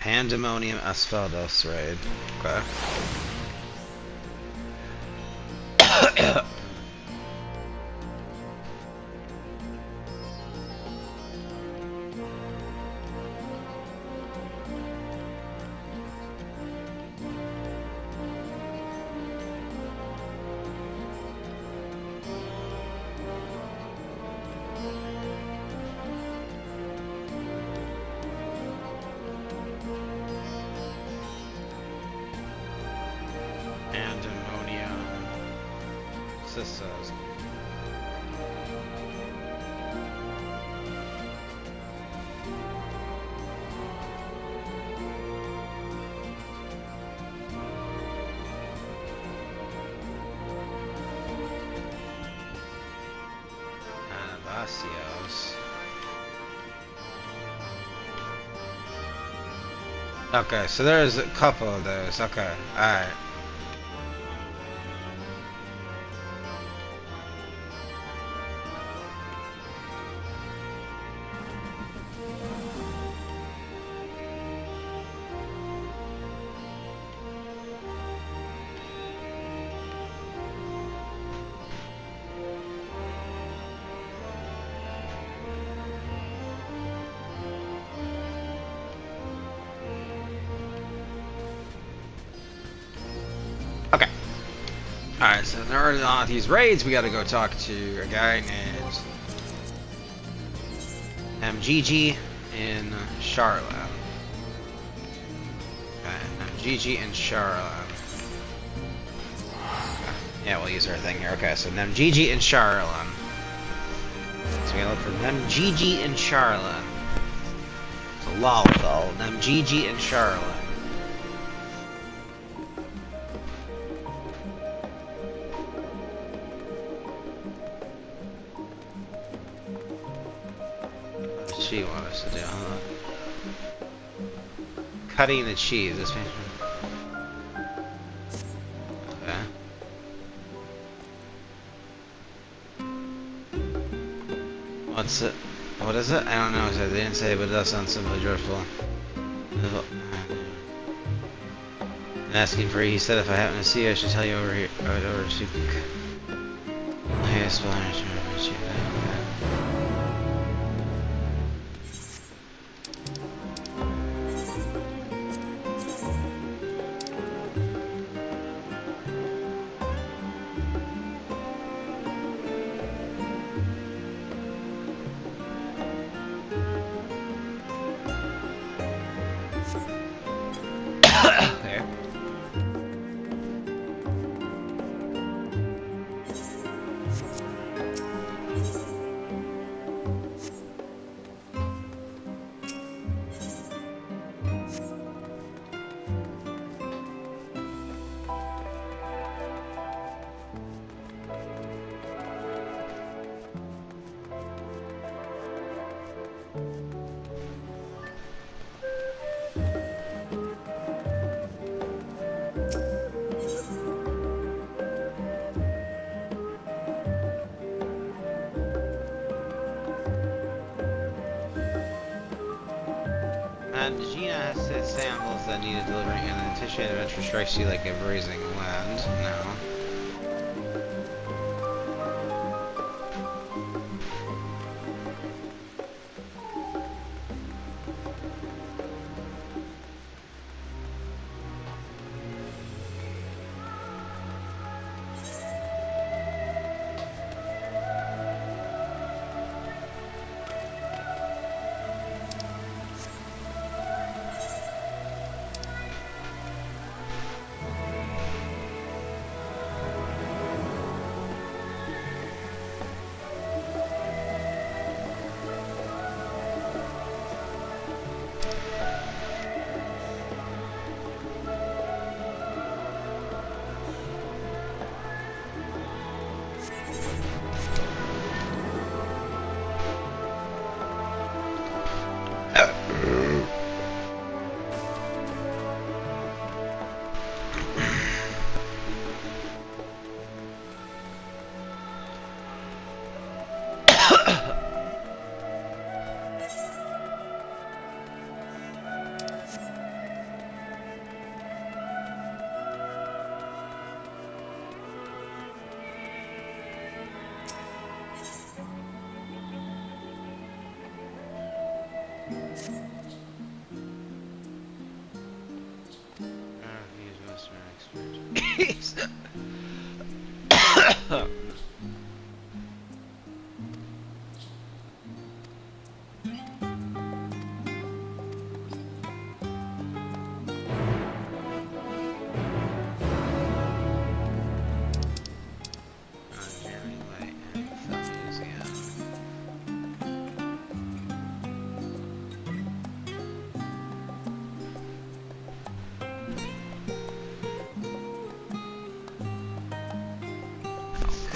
Pandemonium Asphaltos raid. Okay. Pandemonium Sisters. Anabasios. Okay, so there's a couple of those. Okay, alright. Okay. Alright, so in order to unlock these raids, we gotta go talk to a guy named MGG in Charlotte. Okay, MGG in Charlotte. Okay. Yeah, we'll use our thing here. Okay, so MGG in Charlotte. So we gotta look for MGG in Charlotte. So Lalfell, MGG in Charlotte. She want us to do, huh? Cutting the cheese. This means. Okay. What's it? What is it? I don't know. They didn't say, but it does sound simply dreadful. And asking for. He said, if I happen to see you, I should tell you over here. Over to. Highest spellers. There. Gina has said samples that needed delivering, and the anticipated adventure strikes you like a brazen wind. No.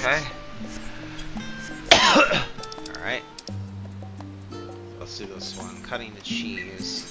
Okay. Alright. Let's do this one. Cutting the cheese.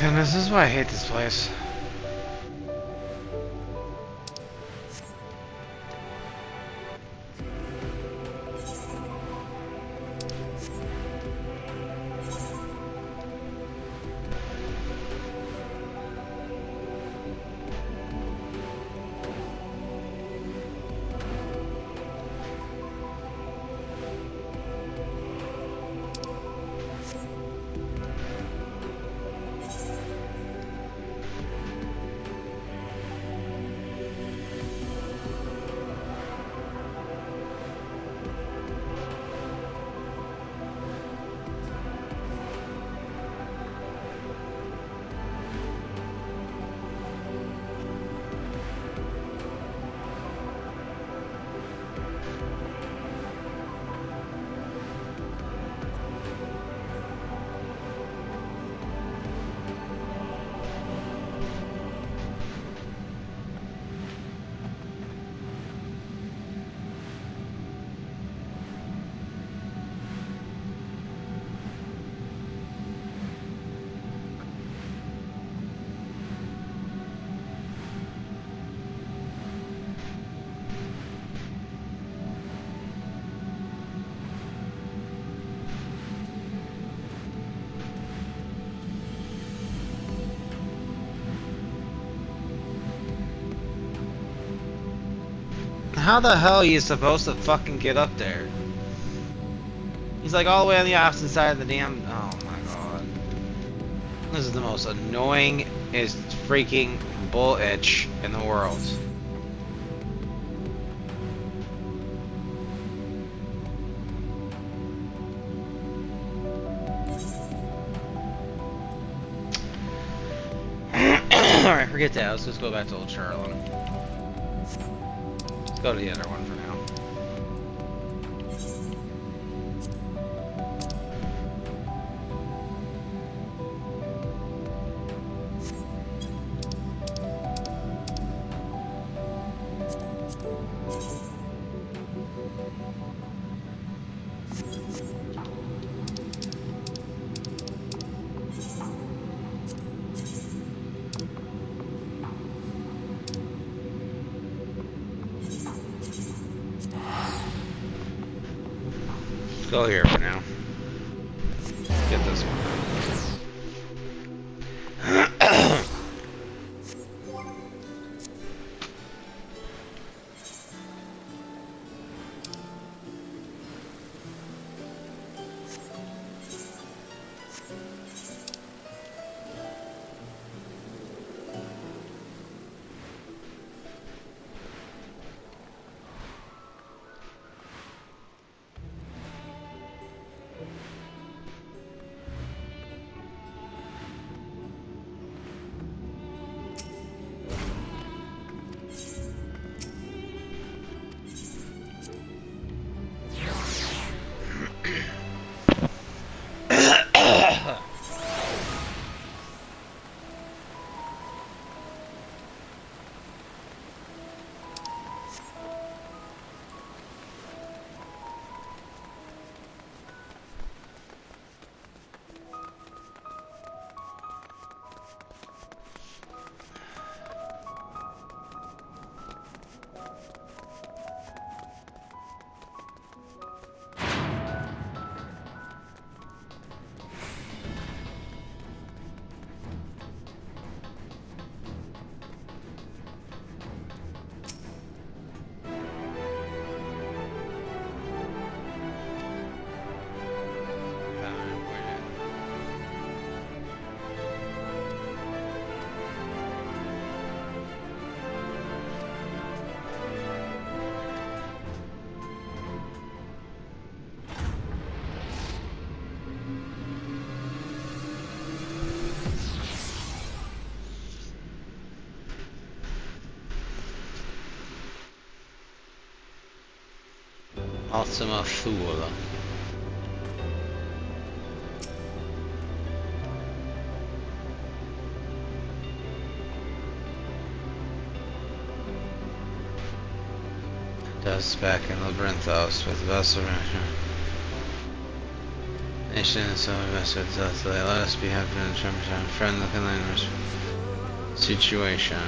Goodness, this is why I hate this place. How the hell are you supposed to fucking get up there? He's like all the way on the opposite side of the damn... Oh my god. This is the most annoying is freaking bull itch in the world. Alright, forget that. Let's just go back to Old Charlotte. Go to the other one for now. Go here for now. Get this one. Ultima Thule. Dust back in Labyrinthos with Vesper. Nation and so invested so they let us be happy in terms of friend looking language situation.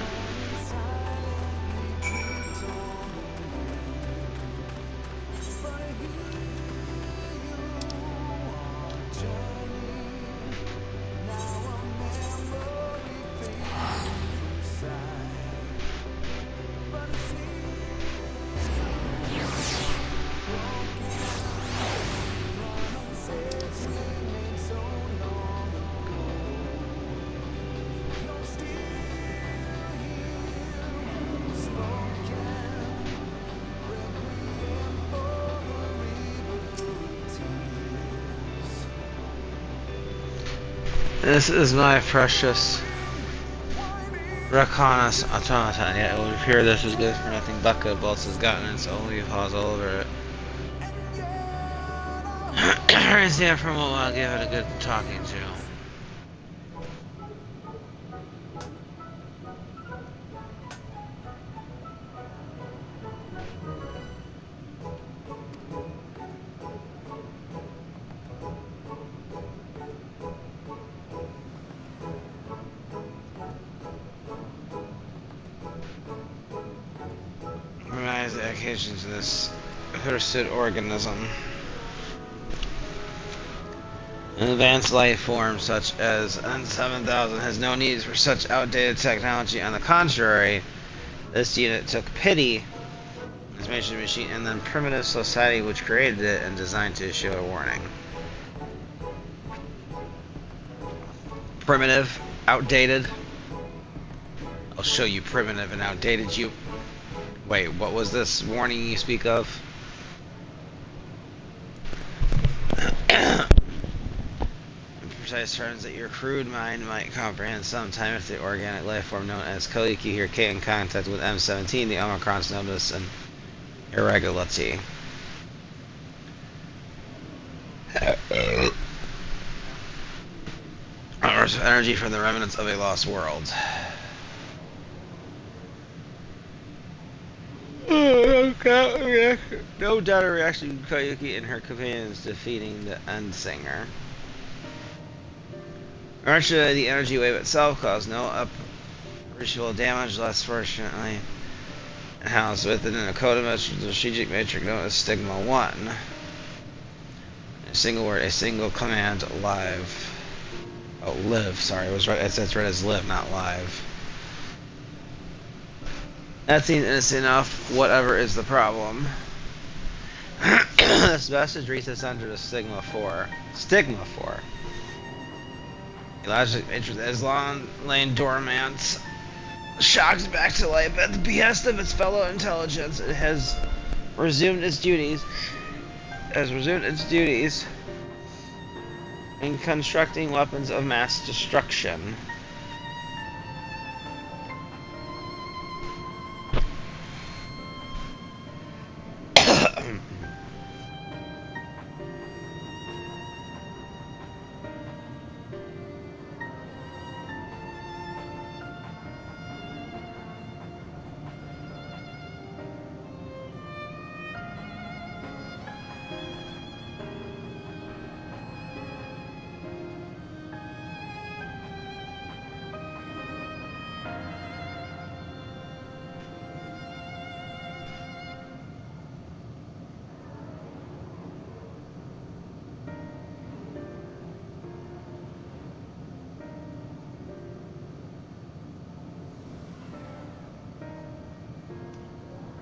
This is my precious Rakonis automaton. Yet it would appear this is good for nothing. Bucket bolts has gotten its only paws all over it. Stand for a moment, I'll give it a good talking to. Reminds the occasion to this hirsute organism. An advanced life form such as N7000 has no needs for such outdated technology. On the contrary, this unit took pity on this major machine and then primitive society which created it and designed to issue a warning. Primitive, outdated. I'll show you primitive and outdated, you. Wait, what was this warning you speak of? In precise terms that your crude mind might comprehend sometime if the organic life form known as Koiki here came in contact with M17, the Omicrons notice an irregularity. Energy from the remnants of a lost world. No doubt a reaction to Koyuki and her companions defeating the Endsinger. Actually, the energy wave itself caused no appreciable damage, less fortunately housed within a code strategic matrix known as Stigma 1. A single word, a single command, live. Oh, live, sorry, it was right, it's read as live, not live. That seems innocent enough, whatever is the problem. This message reaches under the Stigma 4. Stigma 4. Elijah's interest as long lain dormant, shocked back to life at the behest of its fellow intelligence. It has resumed its duties. In constructing weapons of mass destruction.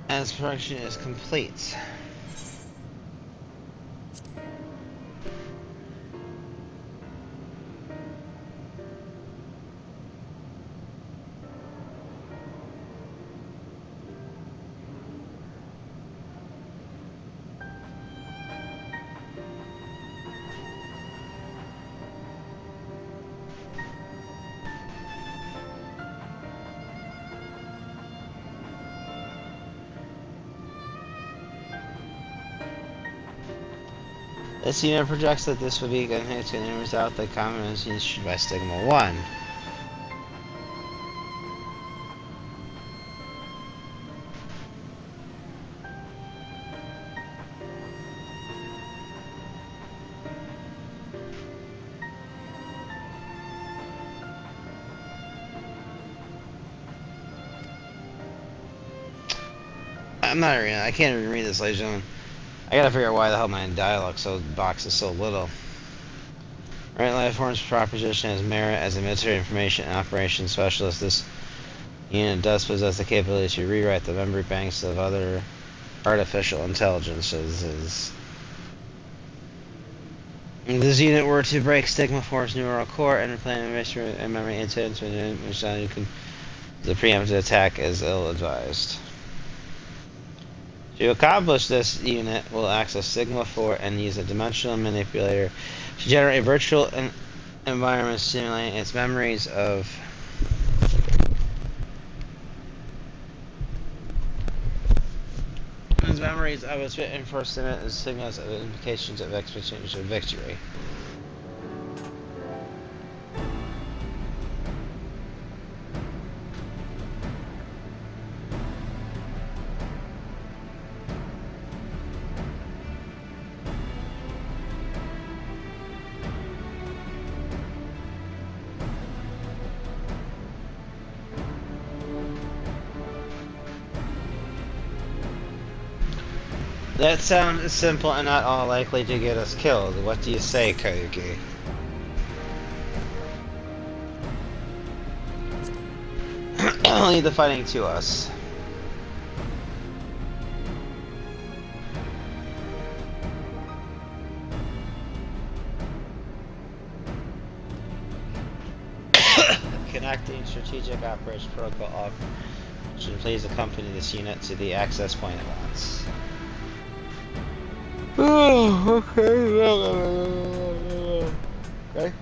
As production is complete. This unit projects that this would be going to without the combination issued by Stigma 1. I'm not reading. I can't even read this, ladies and gentlemen. I gotta figure out why the hell my dialogue box is so little. Right, Life Forms proposition has merit as a military information and operations specialist. This unit does possess the capability to rewrite the memory banks of other artificial intelligences. If this unit were to break Stigma 4's neural core and implant a memory into the preemptive attack is ill-advised. To accomplish this, unit will access Sigma 4 and use a dimensional manipulator to generate a virtual environment simulating its memories of its enforcement and signals of indications of expectations of victory. That sounds simple and not all likely to get us killed. What do you say, Kayuki? Leave the fighting to us. Connecting strategic operations protocol should please accompany this unit to the access point at once. Oh, okay. Okay.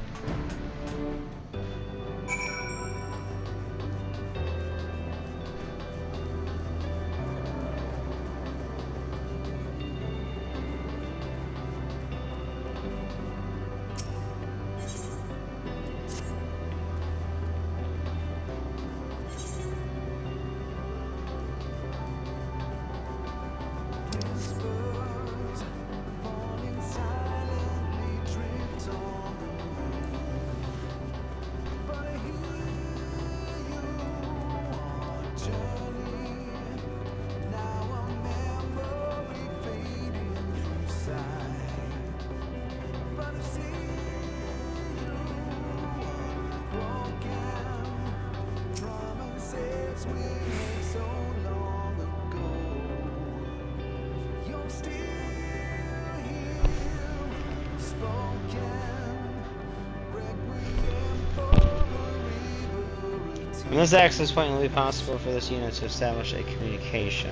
And this access point will be possible for this unit to establish a communication.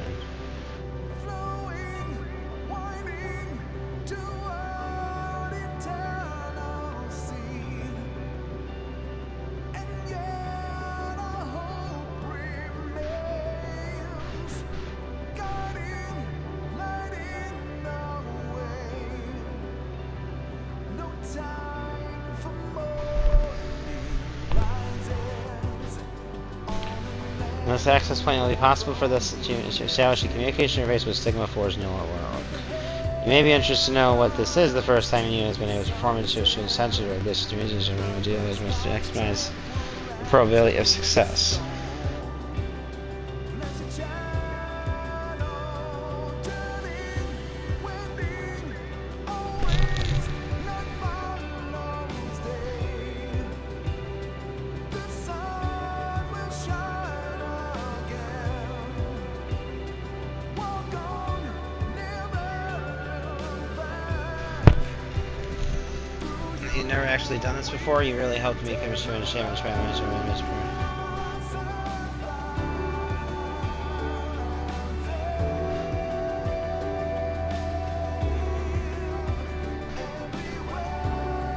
This access point will be possible for this to establish a communication interface with Stigma 4's neural world. You may be interested to know what this is. The first time a unit has been able to perform it to a sensitive or this communication will deal with to maximize the probability of success. You've never actually done this before. You really helped me come to understand which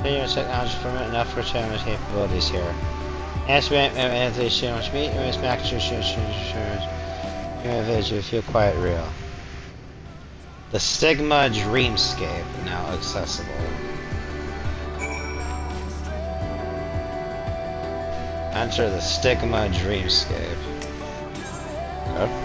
Your technology permit enough for challenge capabilities here. Aspect of anti-shimmer meet and back to you feel quite real. The Stigma Dreamscape now accessible. Enter the Stigma Dreamscape. Okay.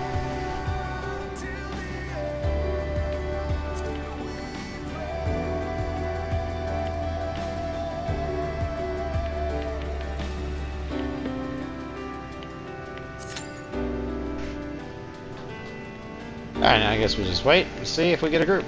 Alright, I guess we'll just wait and see if we get a group.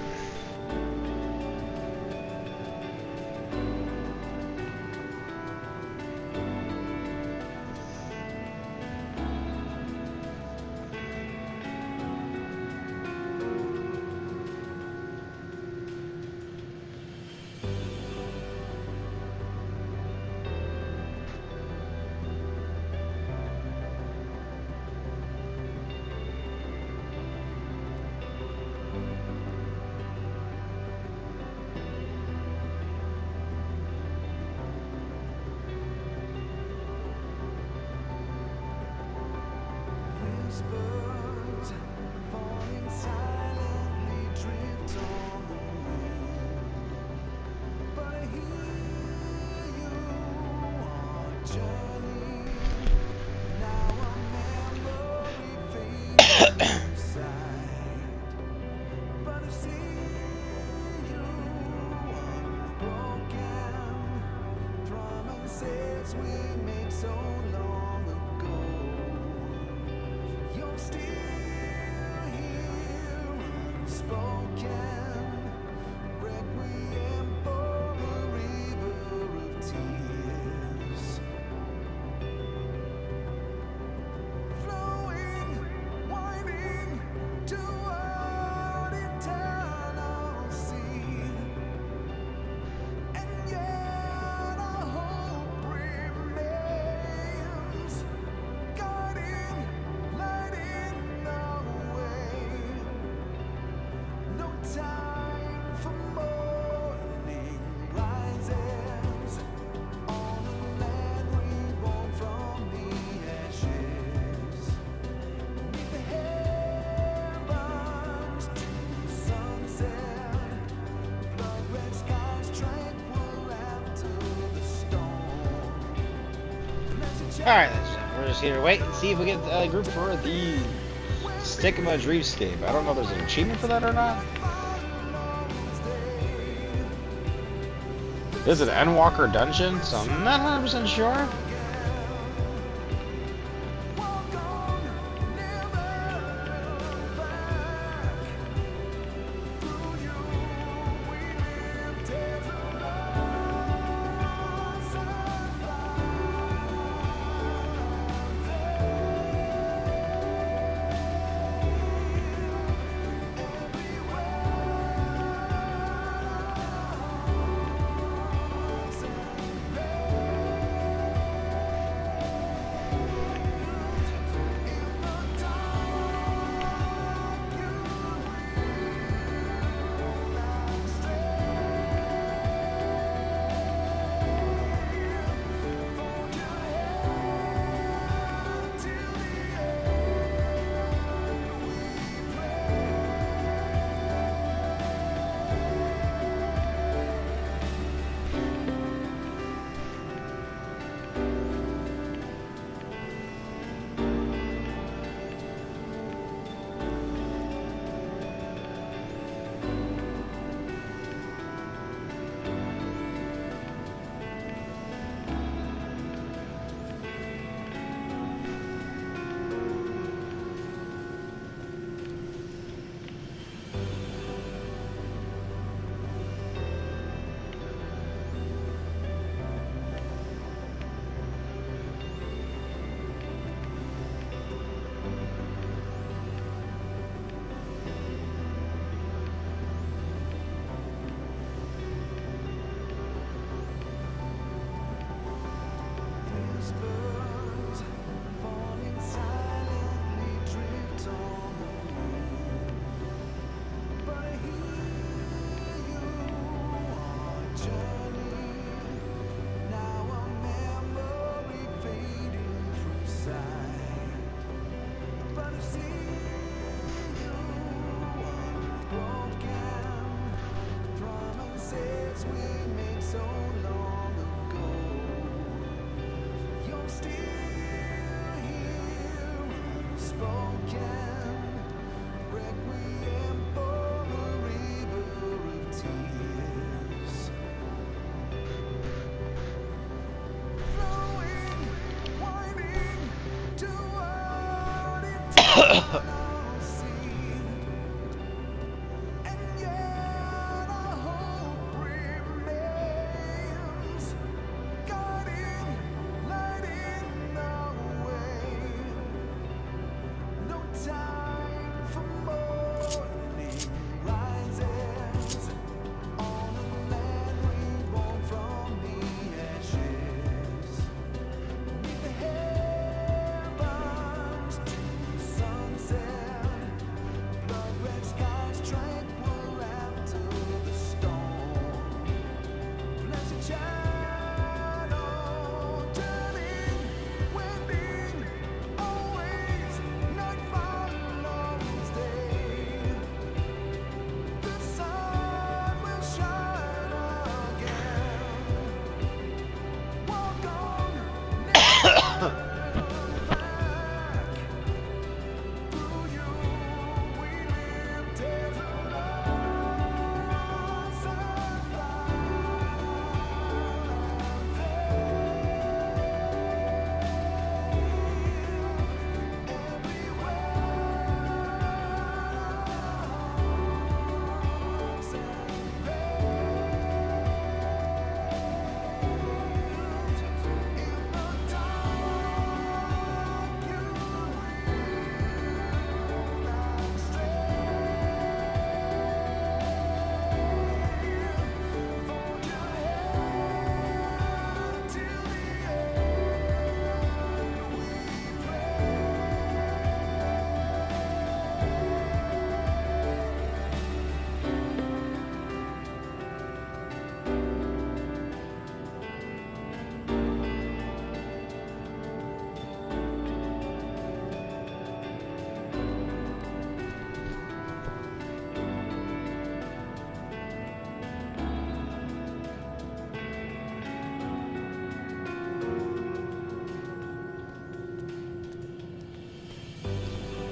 Alright, we're just here to wait and see if we get a group for the Stigma Dreamscape. I don't know if there's an achievement for that or not. Is it Endwalker Dungeon? So I'm not 100% sure.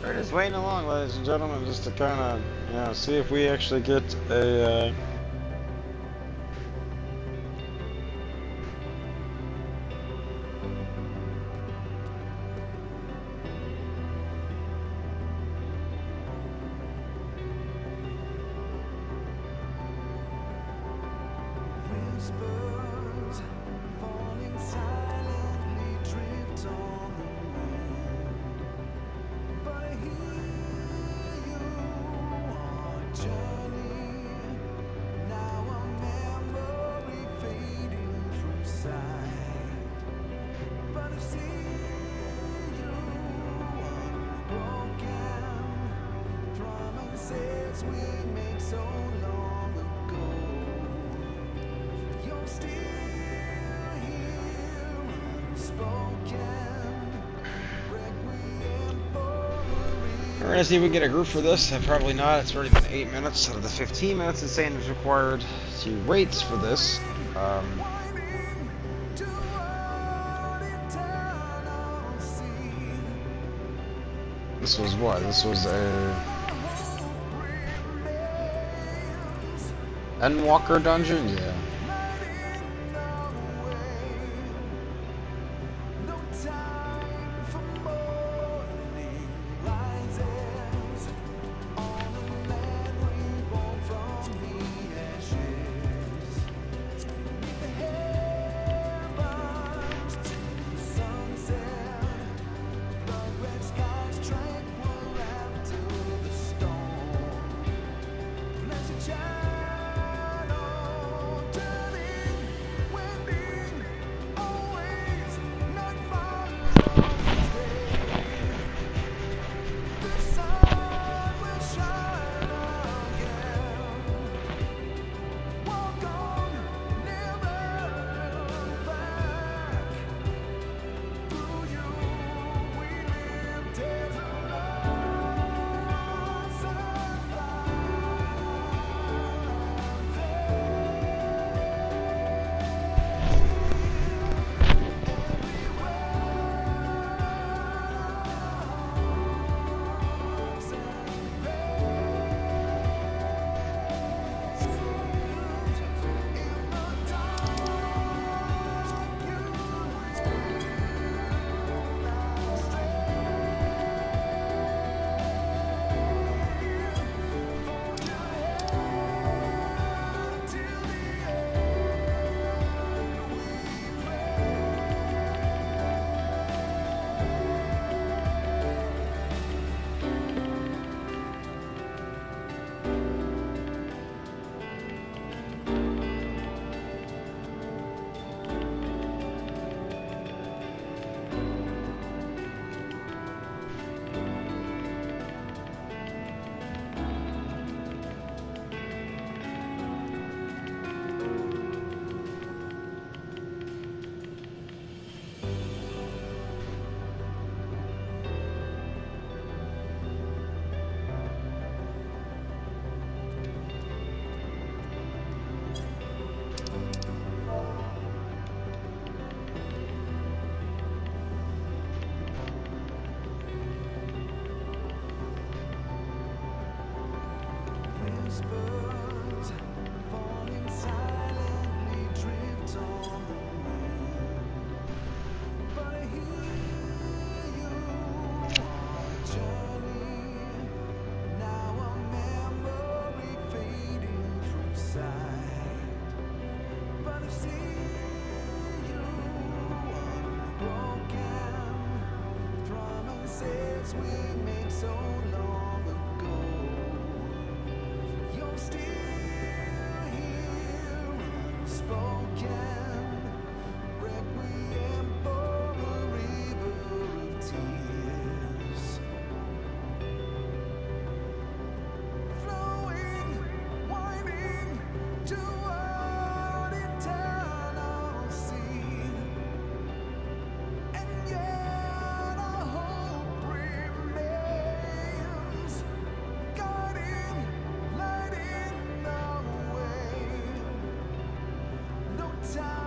We're just waiting along, ladies and gentlemen, just to kind of, you know, see if we actually get a, Whispers falling silently drift on the wind, but I hear you on a journey. Now a memory fading from sight, but I see you unbroken. Promises we made so long ago. You're still here, unspoken. Requiem for a we're gonna see if we can get a group for this. Probably not. It's already been 8 minutes out of the 15 minutes it's saying is required to wait for this. winding toward eternal sea. This was what? This was a Endwalker dungeon? Yeah. No time for morning rises on a land reborn from the ashes. Beneath the heavens to the sunset, blood-red skies tranquil after the storm. Blessed shadow turning, wending, always night follows day. The sun will shine again. Walk on, never look back. Through you we live, days of loss and whispers falling silently drift on the wind, but I hear you on a journey. Now a memory fading from sight, but I see you unbroken. Promises we made so long ago. You're still here, unspoken. Requiem for a river of tears, flowing, winding toward eternal sea. And yet our hope remains, guiding, lighting the way. No time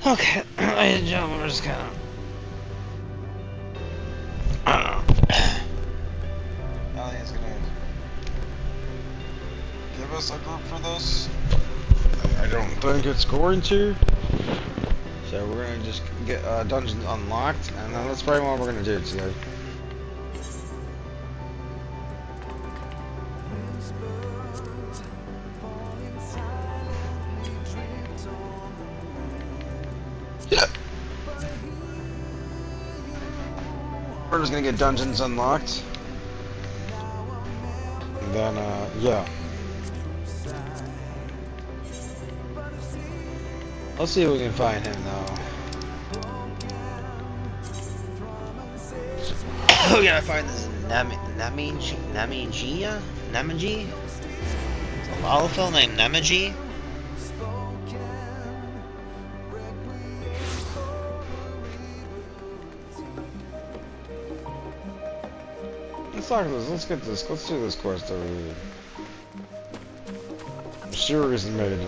Okay, ladies and gentlemen, we're just kind of. I don't know. I think it's gonna give us a group for this. I don't think it's going to. So we're gonna just get dungeons unlocked, and then that's probably what we're gonna do today. Whispers falling silently drift on the wind. We're just gonna get dungeons unlocked. And then, yeah. Let's see if we can find him, though. We gotta find this Namaji? It's a Lalafell named Namaji? Let's talk this. Let's get this. Let's do this quest over here. Mysterious Maiden.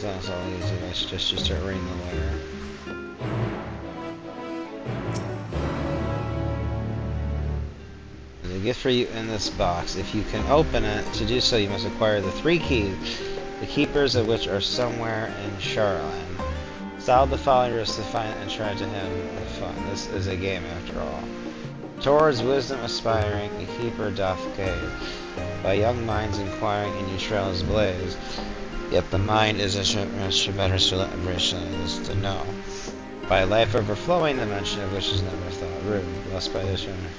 That's all easy. I suggest you start reading the letter. There's a gift for you in this box. If you can open it, to do so you must acquire the 3 keys, the keepers of which are somewhere in Charlan. Solve the followers to find and try to have fun. This is a game after all. Towards wisdom aspiring, a keeper doth gaze, by young minds inquiring in Neutral's blaze. Yet the mind is a better celebration is to know. By life overflowing, the mention of which is never thought rude, lest by this one.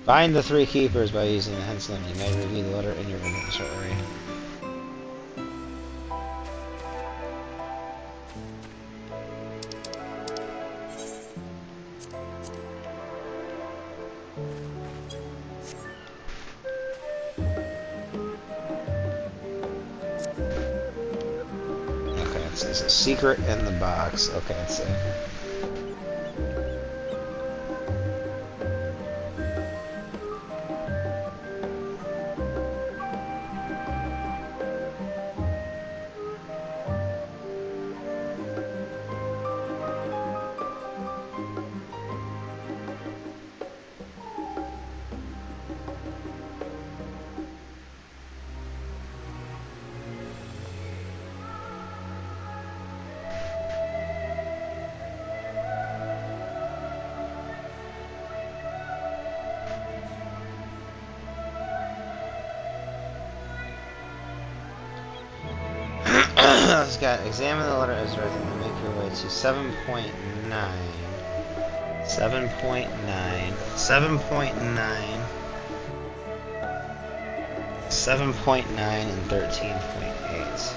Find the 3 keepers by using the hints limit. You may review the letter in your inventory. There's a secret in the box. Okay, let's see. Let's go. Examine the letter as written and make your way to 7.9. 7.9. 7.9. 7.9 and 13.8.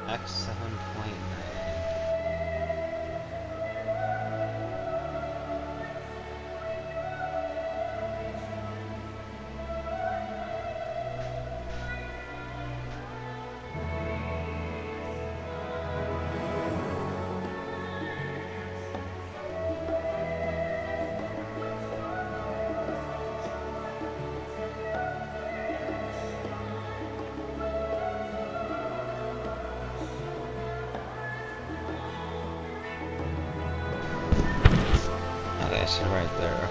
X 7.9. Okay, so right there,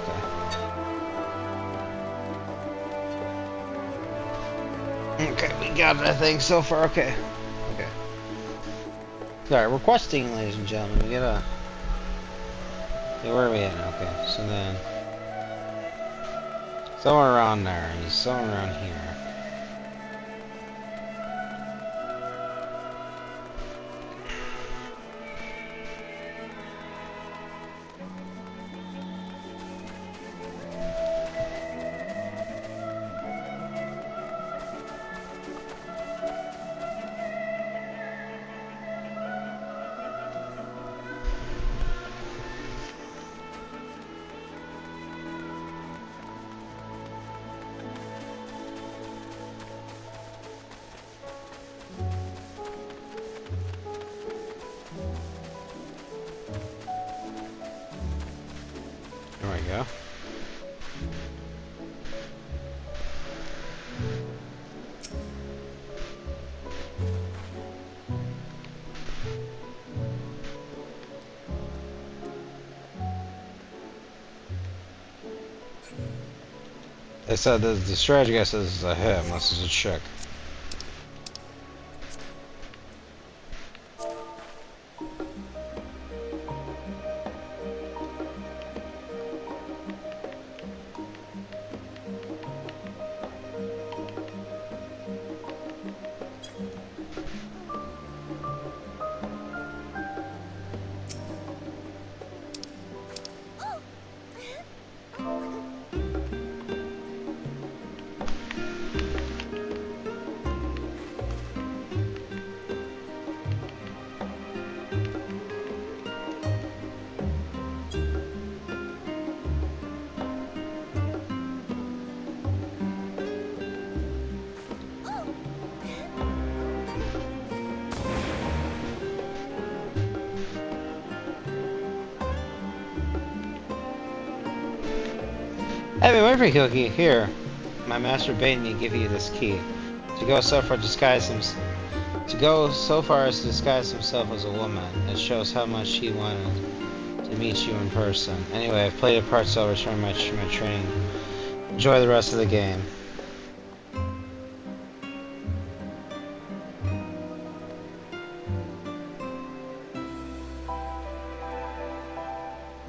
okay. Okay, we got it, I think, so far, okay. Okay. Alright, we're questing, ladies and gentlemen. We gotta... Okay, where are we at now? Okay, so then... somewhere around there, and somewhere around here. There we go. They said the strategy guy says it's a him, this is a chick. Hey, wait for Cookie. Here, my master bade me give you this key. To go so far as to disguise himself as a woman. It shows how much he wanted to meet you in person. Anyway, I've played a part, so I'll return my training. Enjoy the rest of the game.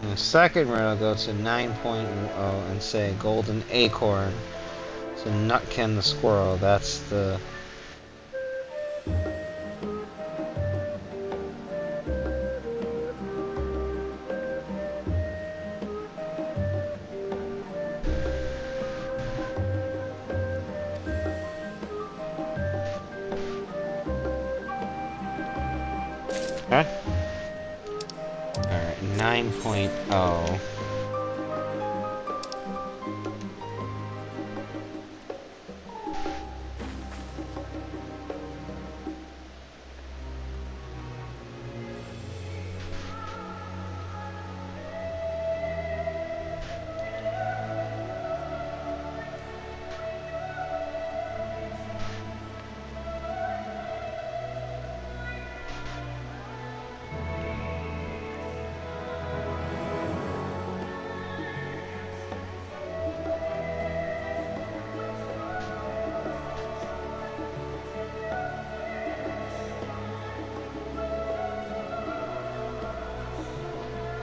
In the second round, I'll go to 9.0 and say Golden Acorn. So Nutkin the Squirrel, that's the... Okay. Alright, 9.0.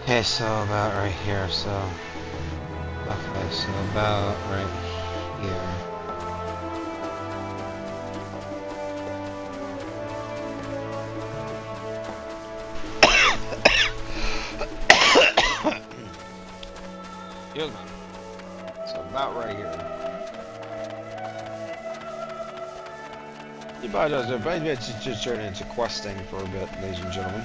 Okay, so about right here, so... Okay, so about right here. Excuse me. So about right here. He probably does it, but it's just turn into questing for a bit, ladies and gentlemen.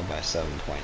By 7.3.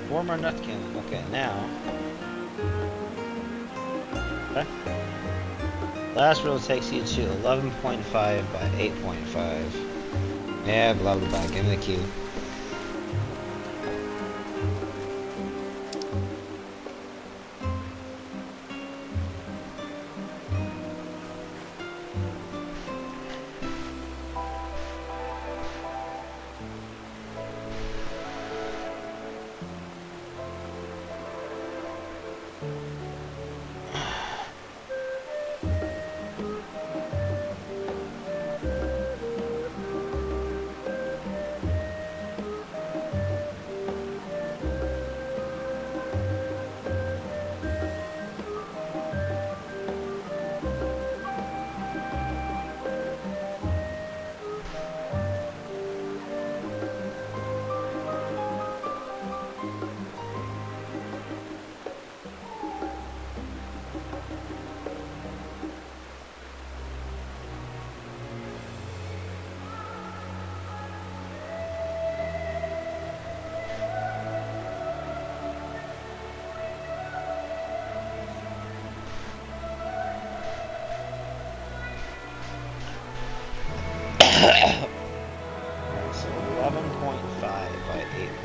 Former Nutkin. Okay, now. Okay. Last roll takes you to 11.5 by 8.5. Yeah, blah blah blah. Give me the key. Alright, so 11.5 by 8.5.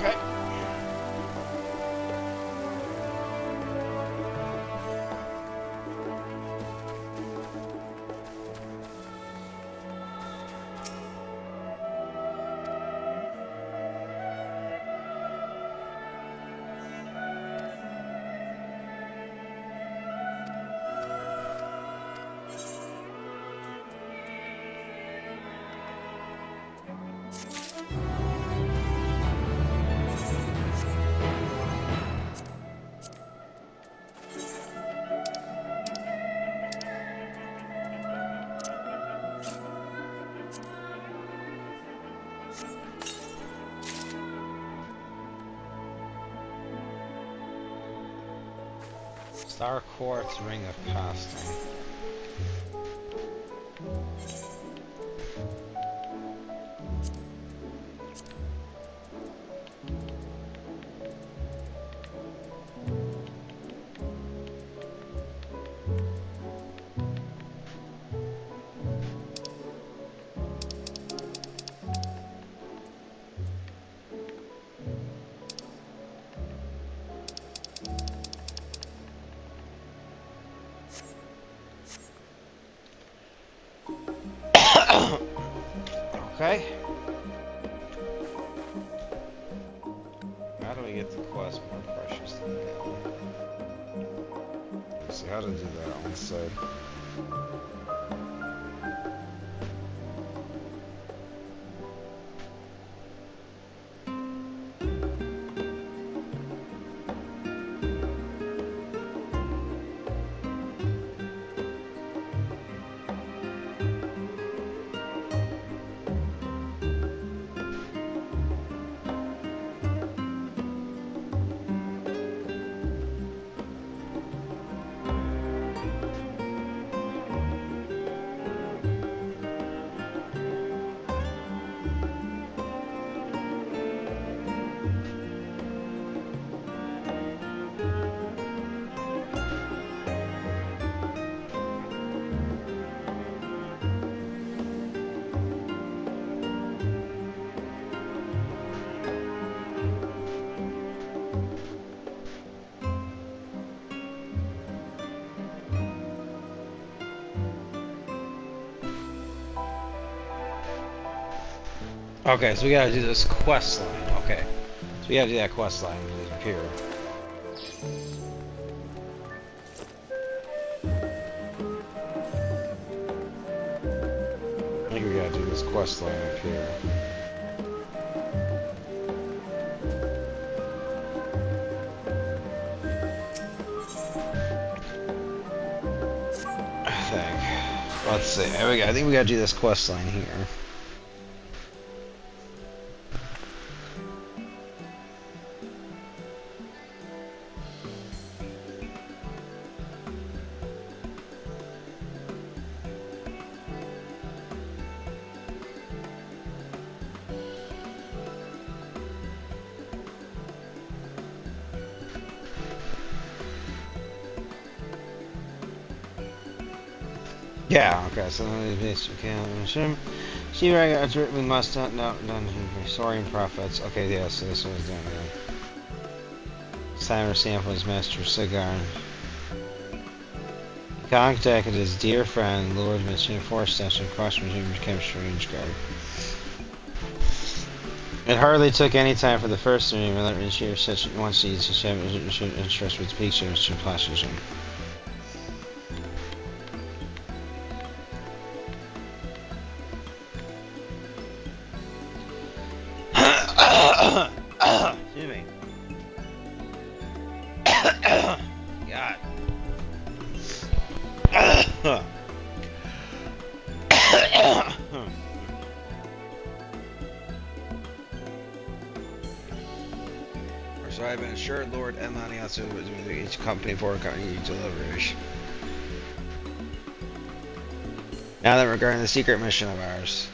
Okay. Star Quartz Ring of Casting. Okay. How do we get the quest more precious than that? Let's see how to do that on the side. Okay, so we gotta do this quest line. Okay. So we gotta do that quest line with Imperial. I think we gotta do this quest line up here. I think. Let's see. There we go. I think we gotta do this quest line here. Yeah, okay, so we can See, we must not done soaring profits. Okay, yeah, so this one's done. Simon samples master cigar. He contacted his dear friend, Lord Machine Force Station, cross machine became strange guard. It hardly took any time for the first three to let Machine such once these interest with pictures to plastic. Excuse me. God. So I've been assured Lord Emaniatsu was with each company for company deliveries. Now then, regarding the secret mission of ours.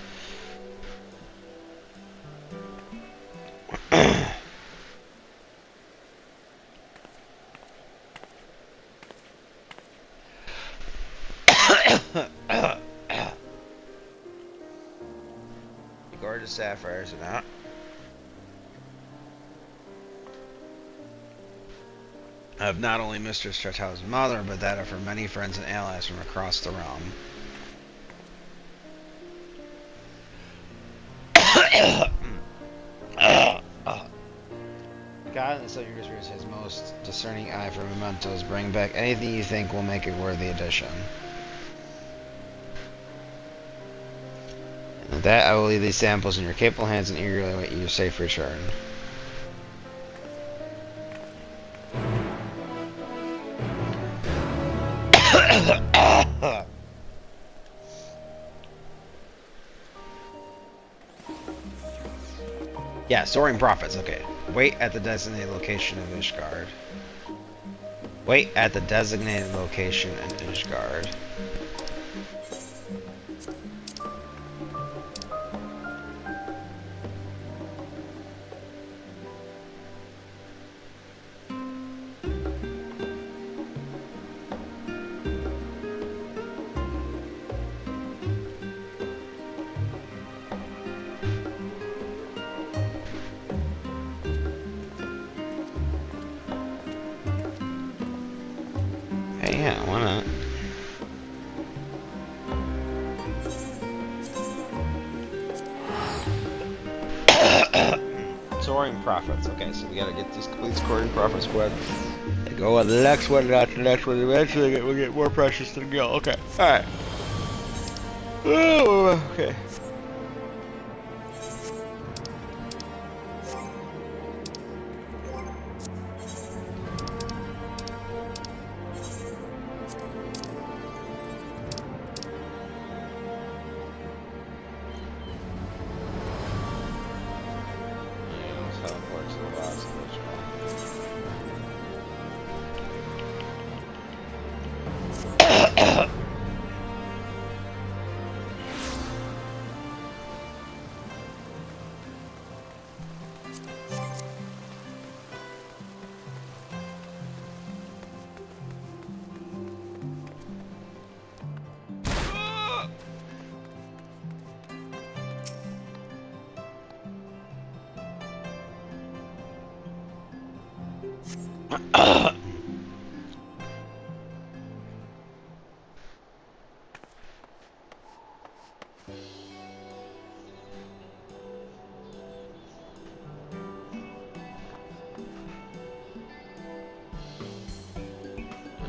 The gorgeous sapphires and that. Of not only Mistress Strata's mother, but that of her many friends and allies from across the realm. God in the Southern Universe has most discerning eye for mementos. Bring back anything you think will make a worthy addition. And with that, I will leave these samples in your capable hands and eagerly await your safe return. Yeah, soaring profits, okay. Wait at the designated location of Ishgard. Wait at the designated location in Ishgard. Yeah, why not? Soaring profits. Okay, so we gotta get these complete soaring profits squad. Go on the next one, not the next one. Eventually we'll get more precious than go. Okay, alright. Okay.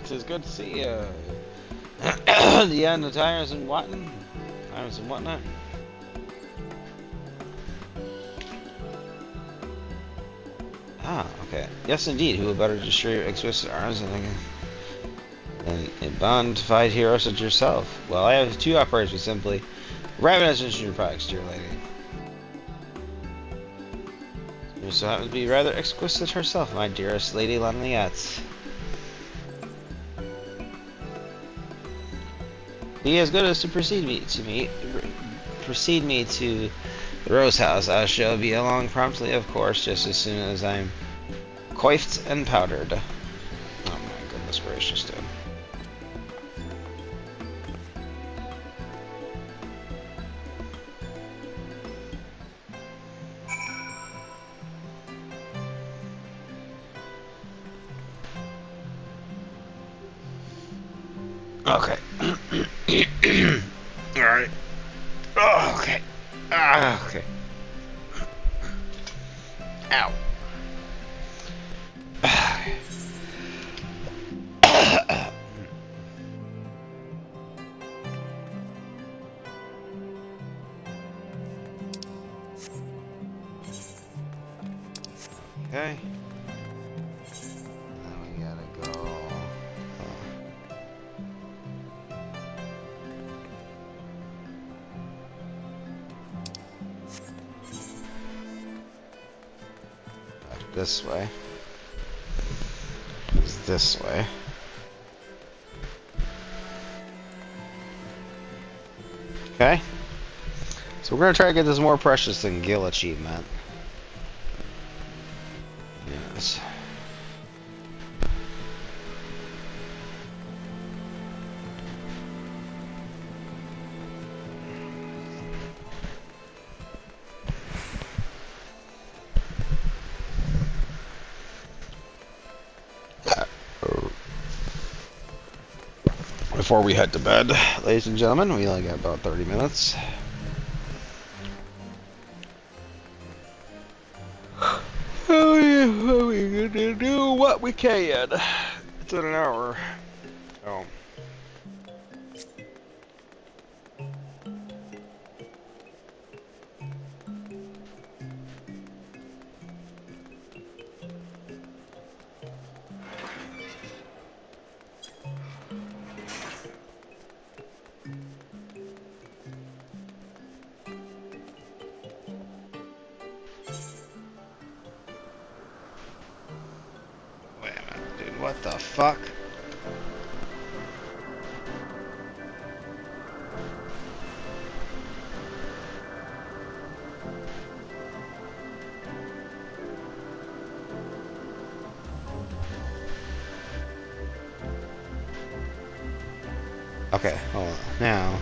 It's good to see you. The end of tires and whatnot. Tires and whatnot. Ah, okay. Yes, indeed. Who would better destroy your exquisite arms than a bona fide hero such as yourself? Well, I have two operations simply. Ravenous your products, dear lady. You so happen to be rather exquisite herself, my dearest Lady Lanliette. Be as good as to precede me to the Rose House. I shall be along promptly, of course, just as soon as I'm coiffed and powdered. Oh my goodness gracious, dude. Okay. Alright. Oh, okay. Ah, okay. Ow. Okay. Now we gotta go. Back this way. It's this way. Okay. So we're gonna try to get this more precious than Gil achievement. Yes. Before we head to bed, ladies and gentlemen, we only got about 30 minutes. We're gonna do what we can. It's in an hour. Oh. Wait a minute, dude. What the fuck? Okay, hold on. Now.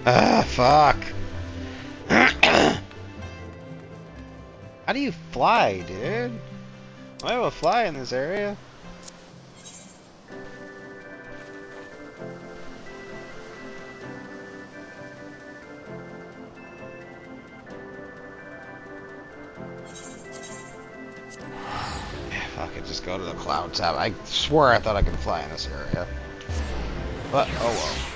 Ah, fuck. How do you fly, dude? Am I able to fly in this area? Fuck it, just go to the cloud tab. I swear I thought I could fly in this area. But, oh well.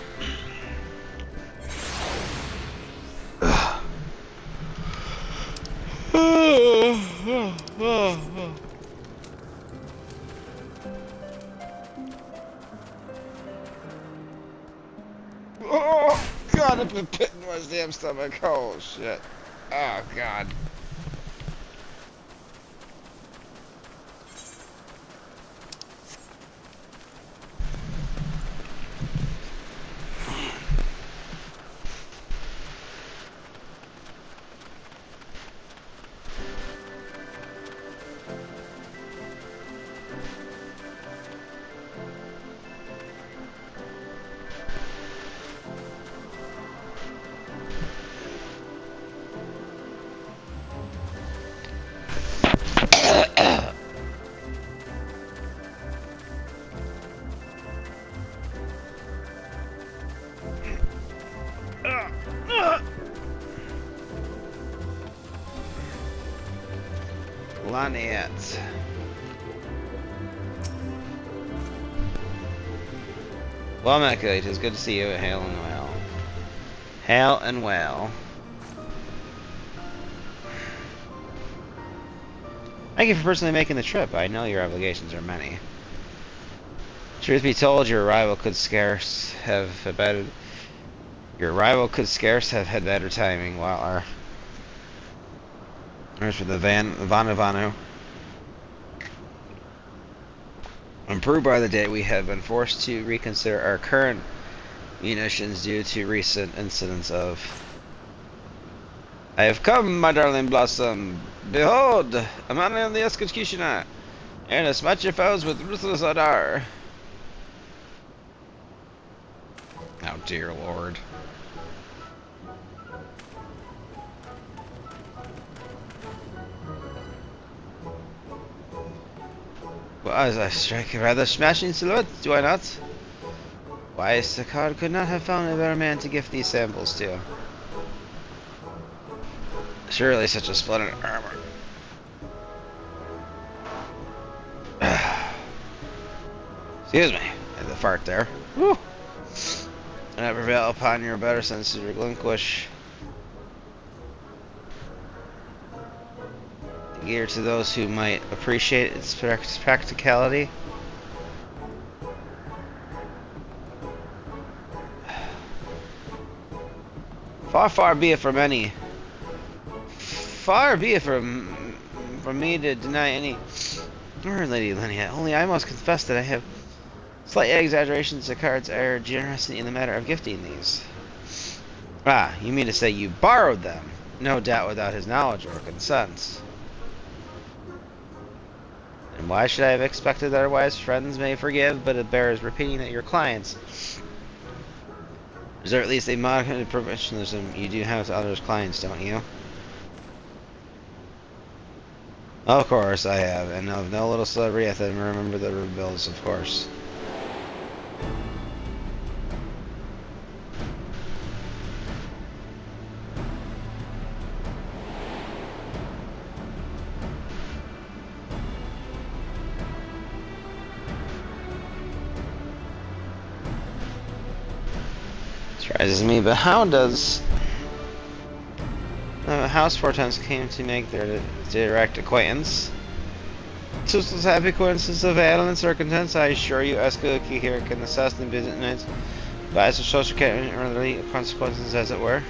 Oh, God, I've been pitting my damn stomach. Oh, shit. Oh, God. Laniet. Well, Mecha, it is good to see you. Hail and well. Hail and well. Thank you for personally making the trip. I know your obligations are many. Truth be told, your arrival could scarce have had better timing while our for the Vanu improved by the day, we have been forced to reconsider our current munitions due to recent incidents of. I have come, my darling Blossom. Behold, a man in the executioner, and smash your foes with ruthless ardor. Oh dear Lord. Well, as I strike a rather smashing silhouette, do I not? Why, Sakar could not have found a better man to gift these samples to. Surely such a splendid armor. Excuse me, I had the fart there. Woo! And I prevail upon your better sense to relinquish the gear to those who might appreciate its practicality. Far be it from any. Far be it from me to deny any. Lady Linnea, only I must confess that I have slight exaggerations of Cards are generosity in the matter of gifting these. Ah, you mean to say you borrowed them? No doubt without his knowledge or consent. And why should I have expected otherwise? Friends may forgive, but it bears repeating that your clients reserve at least a modicum of professionalism you do have to others' clients, don't you? Of course I have, and of no little celebrity I have to remember the bills, of course. Surprises me, but how does house portents came to make their direct acquaintance? Just as happy coincidence of ailments or contents, I assure you, Escaliki here can assess the business nights by some social consequences, as it were.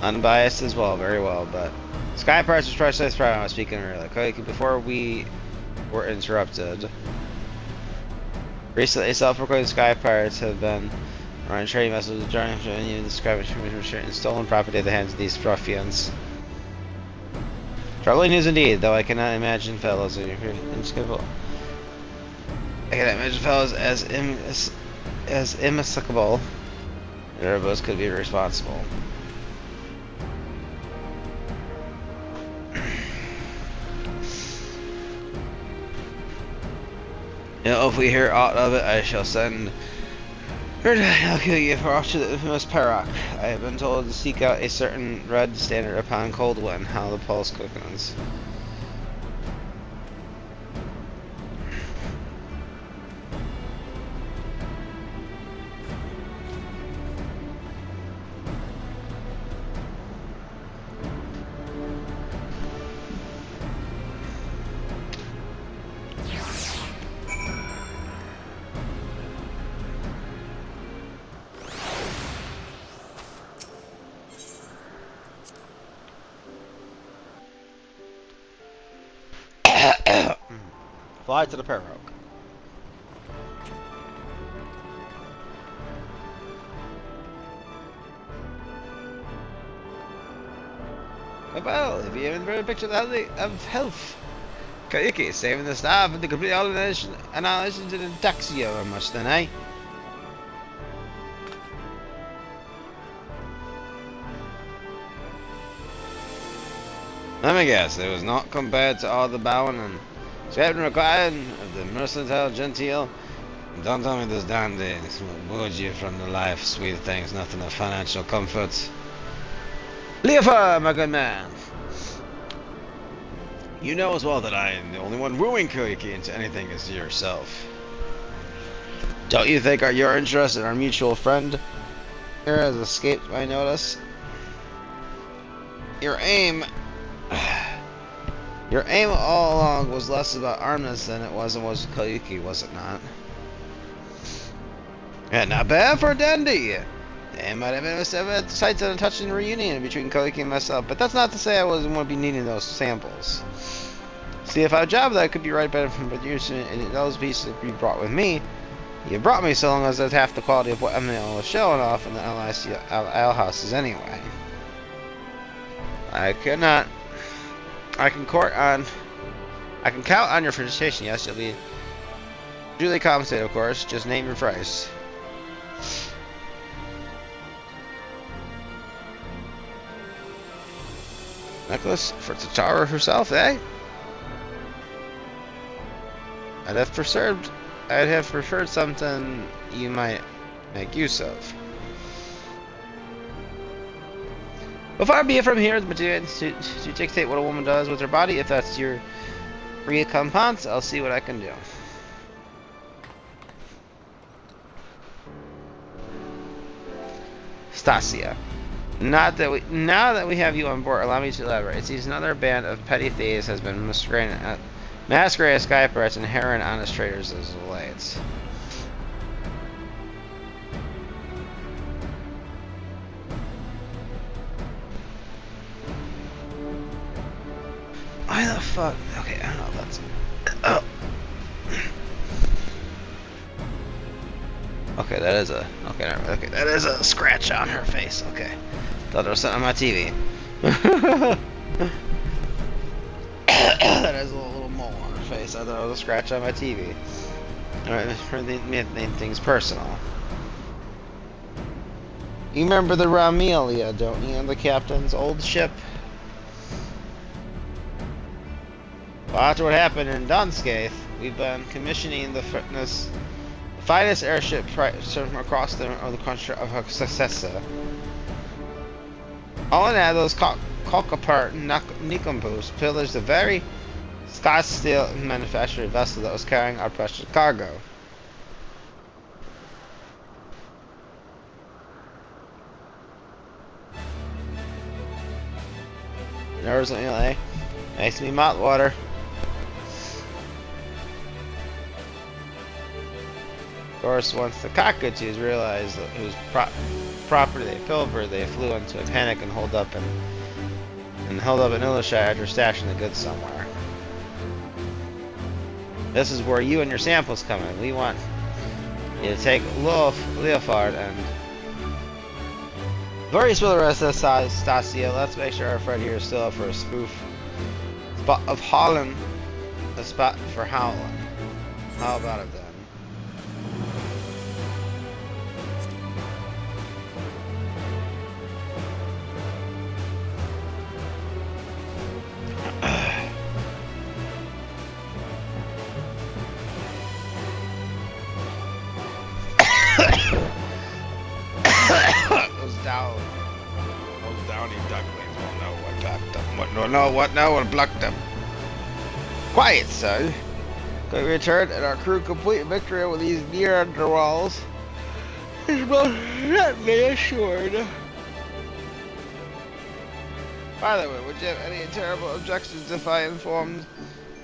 Unbiased as well, very well, but Sky Parts was priceless. I was speaking earlier. Okay, before we were interrupted. Recently, self-proclaimed Sky Pirates have been running trading vessels, joining and even describing and stolen property at the hands of these ruffians. Troubling news indeed, though I cannot imagine fellows as immiscible as could be responsible. You know, if we hear aught of it, I shall send her to Alculia for off to the infamous Peroc. I have been told to seek out a certain red standard upon Coldwind, how the pulse quickens. Fly to the Peroc. Well, if you haven't read a picture of health, Kayuki saving the staff and the complete annihilation to the Taxio or much then, eh? Let me guess, it was not compared to all the bowing and scraping required of the mercantile genteel. Don't tell me this damn things will board you from the life, sweet things, nothing of financial comfort. Leofa, my good man! You know as well that I am the only one wooing Koiki into anything as yourself. Don't you think your interest in our mutual friend here has escaped my notice? Your aim all along was less about armness than it was Koyuki, was it not? And not bad for a dandy! It might have been a sight and a touching reunion between Koyuki and myself, but that's not to say I wasn't going to be needing those samples. See, if I had a job that could be right better from producing those pieces that you brought with me, you brought me so long as that's half the quality of what Emil was showing off in the alehouses anyway. I can count on your participation. Yes, you'll be duly compensated, of course. Just name your price. Necklace for Tatara herself, eh? I'd have preferred something you might make use of. But far be it from here to dictate what a woman does with her body. If that's your recompense, I'll see what I can do. Stasia. Now that we have you on board, allow me to elaborate. It seems another band of petty thieves has been masquerading as sky pirates and heron honest traders as late. Why the fuck? Okay, I don't know. That's. Oh. Okay, that is a. Okay, never mind. Okay, that is a scratch on her face. Okay, thought it was something on my TV. That is a little mole on her face. I thought it was a scratch on my TV. Alright, main things personal. You remember the Ramelia, don't you? The captain's old ship? Well, after what happened in Dunscaith, we've been commissioning the finest airship from across the country of her successor. All in all, those cockapart Nicombos pillaged the very Scotch steel manufactured vessel that was carrying our precious cargo. There's an LA. Makes me mouth water. Of course, once the cockatoos realized whose property they pilfered, they flew into a panic and held up in Illushire after stashing the goods somewhere. This is where you and your samples come in. We want you to take Leofard and Various with the rest of Stasia. Let's make sure our friend here is still up for a spoof of Holland. A spot for Howland. How about it then? Those downy ducklings will know what got them. What blocked them. Quiet, son. We returned and our crew complete victory with these Neanderthals is most certainly assured. By the way, would you have any terrible objections if I informed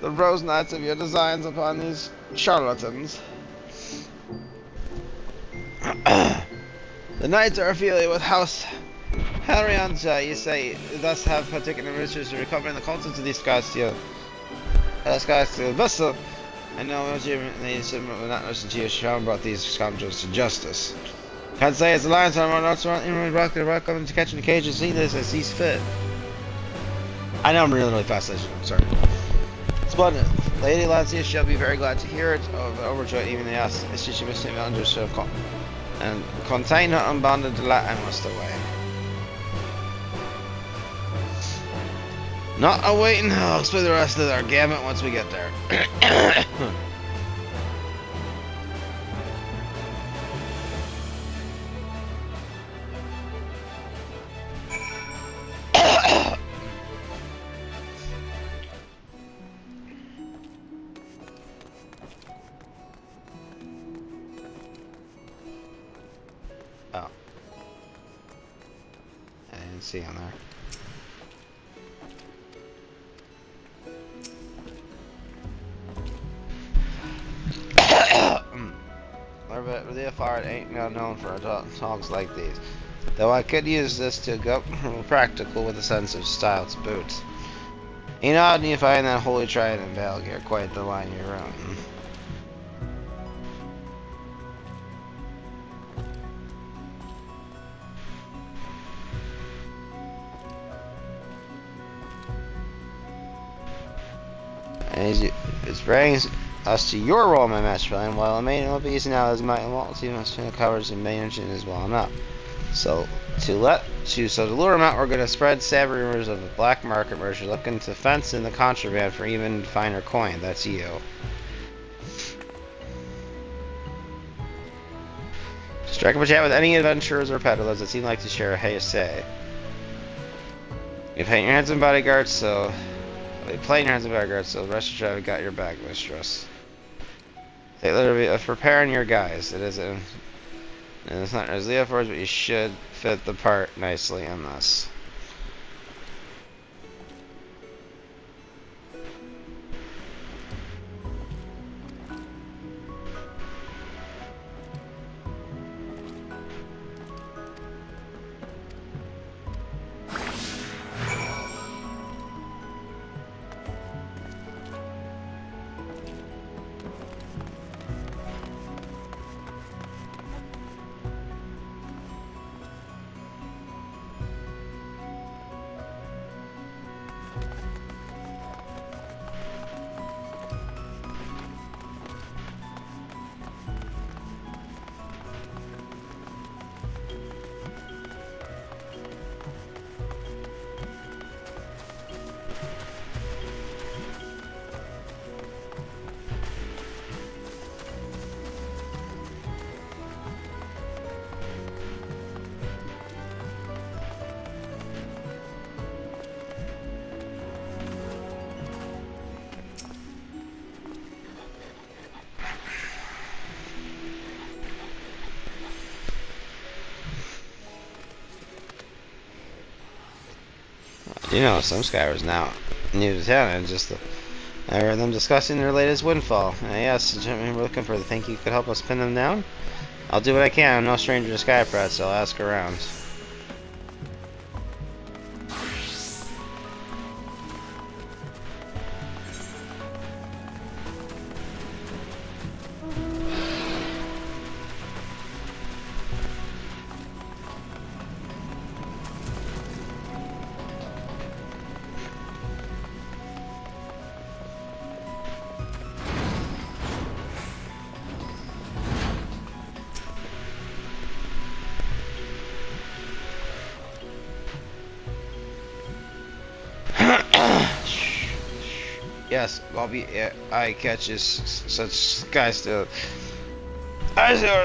the Rose Knights of your designs upon these charlatans? The Knights are affiliated with House Henrianta. You say thus have particular interest in recovering the contents of these Scotsteel vessel. I know they will not listen to you. Sean brought these scoundrels to justice. Can't say it's a lion, so I'm not welcome to catch in the cage and see this as sees fit. I know I'm really fast, I'm sorry. Splendid. Lady Lancia shall be very glad to hear it. Overjoyed even they asked if she missed him under so and contain her unbounded delight and must away. Not awaiting, I'll explain the rest of our gamut once we get there. Oh. I didn't see on there. Leofard ain't known for talks like these. Though I could use this to go practical with a sense of style to boot. You know, you find that Holy Trident and Valgear quite the line you're on. It brings us to your role, my match plan. While the main Olympics now is my multitude covers and managing is well enough. So to lure him out, we're gonna spread sad rumors of a black market merchant looking to fence in the contraband for even finer coin. That's you. Strike up a chat with any adventurers or peddlers that seem like to share a say. You play in your hands and bodyguards, so play in your hands and bodyguards, so rest assured I've got your back, mistress. Take literally of preparing your guys. It isn't. And it's not as Leo Forge, but you should fit the part nicely in this. You know, some Skywars now new to town, and I heard them discussing their latest windfall. I asked, we're looking for the think you could help us pin them down? I'll do what I can. I'm no stranger to Skyprats, so I'll ask around. Yes, I catches such Skystealers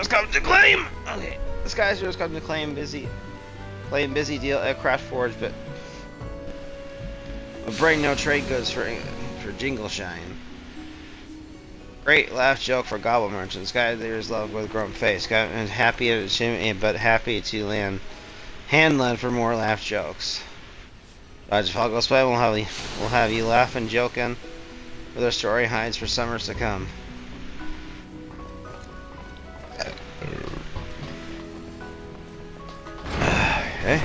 come to claim. Okay, the Skystealers come to claim busy deal at Craft Forge, but bring no trade goods for Jingleshine. Great laugh joke for Gobble merchants. Skystealers love with grump face. Happy to hand lend for more laugh jokes. Roger, if all goes well, we'll have you laughing, joking, with our story hides for summers to come. Okay.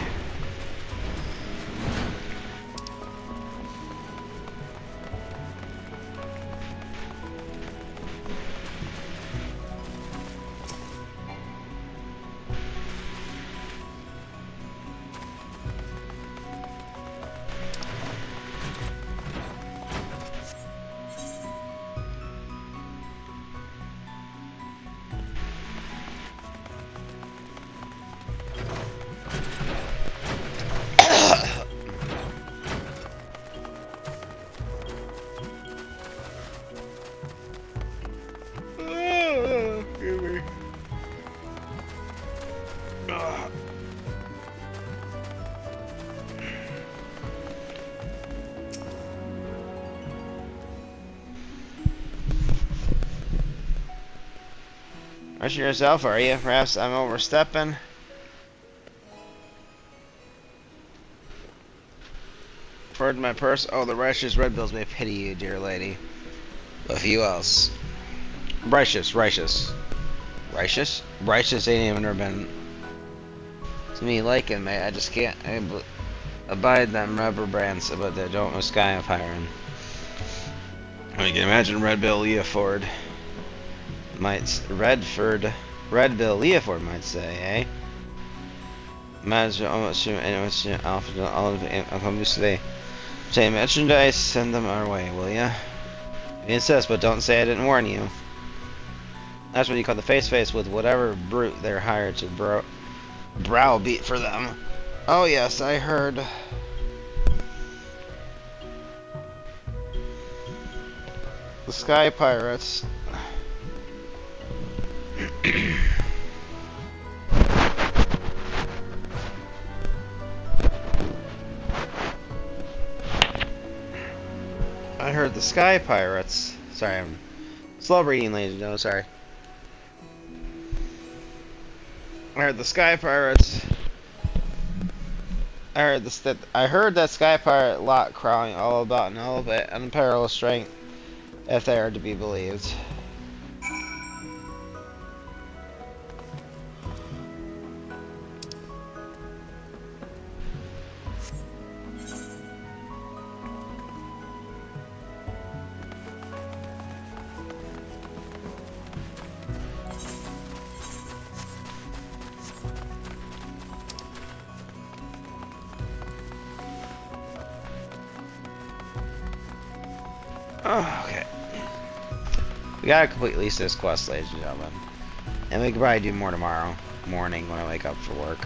Rushing yourself, are you? Perhaps I'm overstepping. Forward my purse. Oh, the righteous red bills may pity you, dear lady. A few else. Righteous ain't even never been to me liking, mate. I just can't abide them rubber brands, but they don't know sky of hiring. I can imagine Red Bill Leaford Red Bill Leaford might say, eh? Imagine almost often all of today. Say merchandise, send them our way, will ya? Insist, but don't say I didn't warn you. That's what you call the face with whatever brute they're hired to browbeat for them. Oh yes, I heard. The Sky Pirates. I heard the Sky Pirates. Sorry, I'm slow reading, ladies and gentlemen. Sorry. I heard the Sky Pirates. I heard that Sky Pirate lot crawling all about an elevated unparalleled strength, if they are to be believed. Oh, okay. We gotta complete at least this quest, ladies and gentlemen. And we could probably do more tomorrow morning when I wake up for work.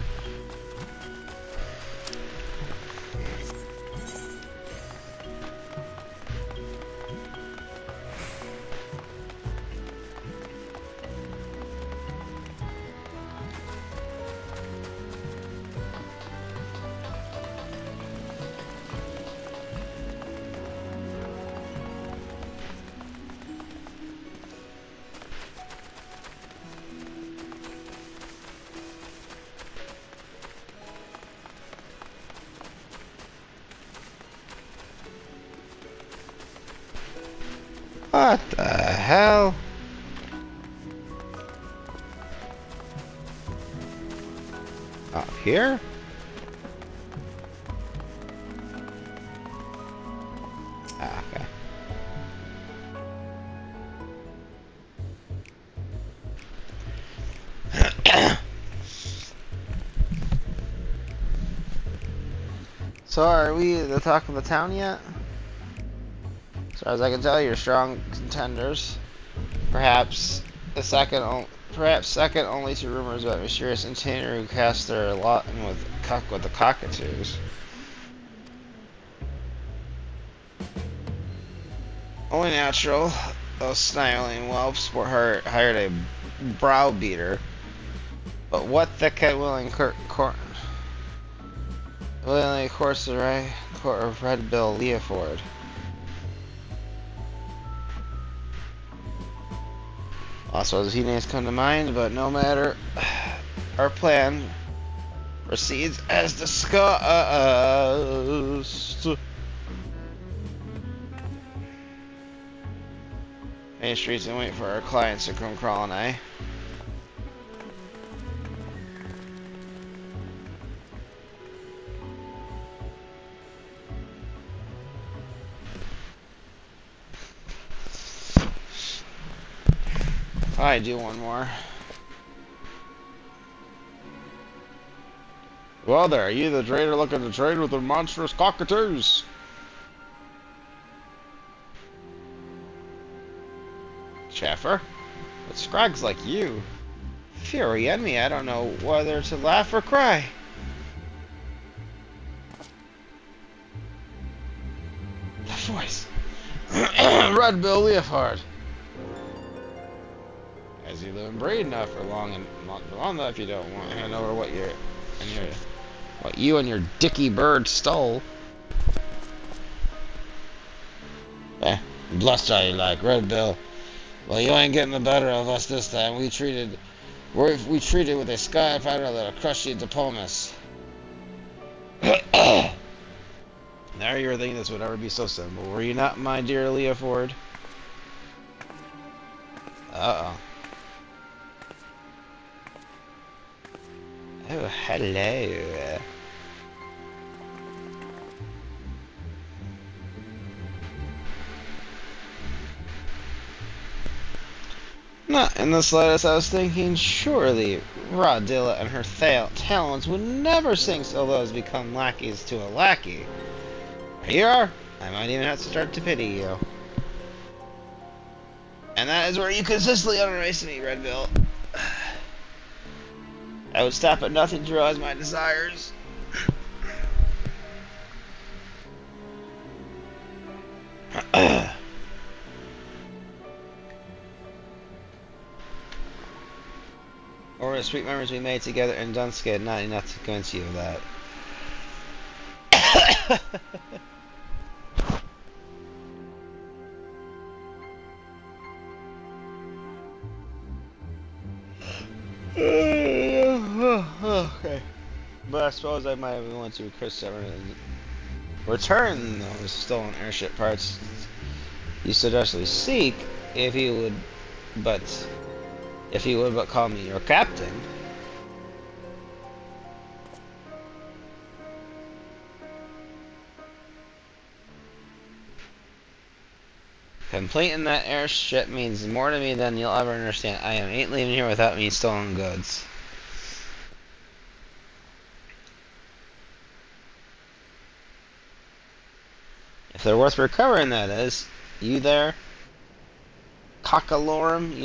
What the hell? Up here? Ah, okay. So are we the talk of the town yet? As far as I can tell, you're strong contenders. Perhaps second only to rumors about mysterious entertainer who cast their lot in with the cockatoos. Only natural, those snarling whelps were hired a browbeater. But what thick head willingly course the right court of Red Bill Leoford. Also, his names come to mind, but no matter. Our plan proceeds as discussed. Main streets and wait for our clients to come crawling, eh? I do one more. Well there, you the trader looking to trade with the monstrous cockatoos? Chaffer? But scrags like you. Fury enemy, I don't know whether to laugh or cry. The voice. Red Bill Leofard. As you live and breed enough for long enough, you don't want to hand over what you and your dicky bird stole. Blessed are you like, Red Bill. Well, you ain't getting the better of us this time. We treated with a sky fighter that'll crush you to pomus. Now you were thinking this would ever be so simple, were you not, my dear Leoford? Uh-oh. Oh, hello. Not in the slightest. I was thinking, surely Rodilla and her talents would never sink so low as become lackeys to a lackey. Here you are. I might even have to start to pity you. And that is where you consistently underestimate me, Red Bill. I would stop at nothing to realize my desires. Or the sweet memories we made together in Dunskid, not enough to convince you of that. Okay. But I suppose I might have wanted to request return those stolen airship parts you suggestively seek if you would but call me your captain. Completing that airship means more to me than you'll ever understand. I ain't leaving here without me stolen goods. If they're worth recovering, that is. You there? Cockalorum?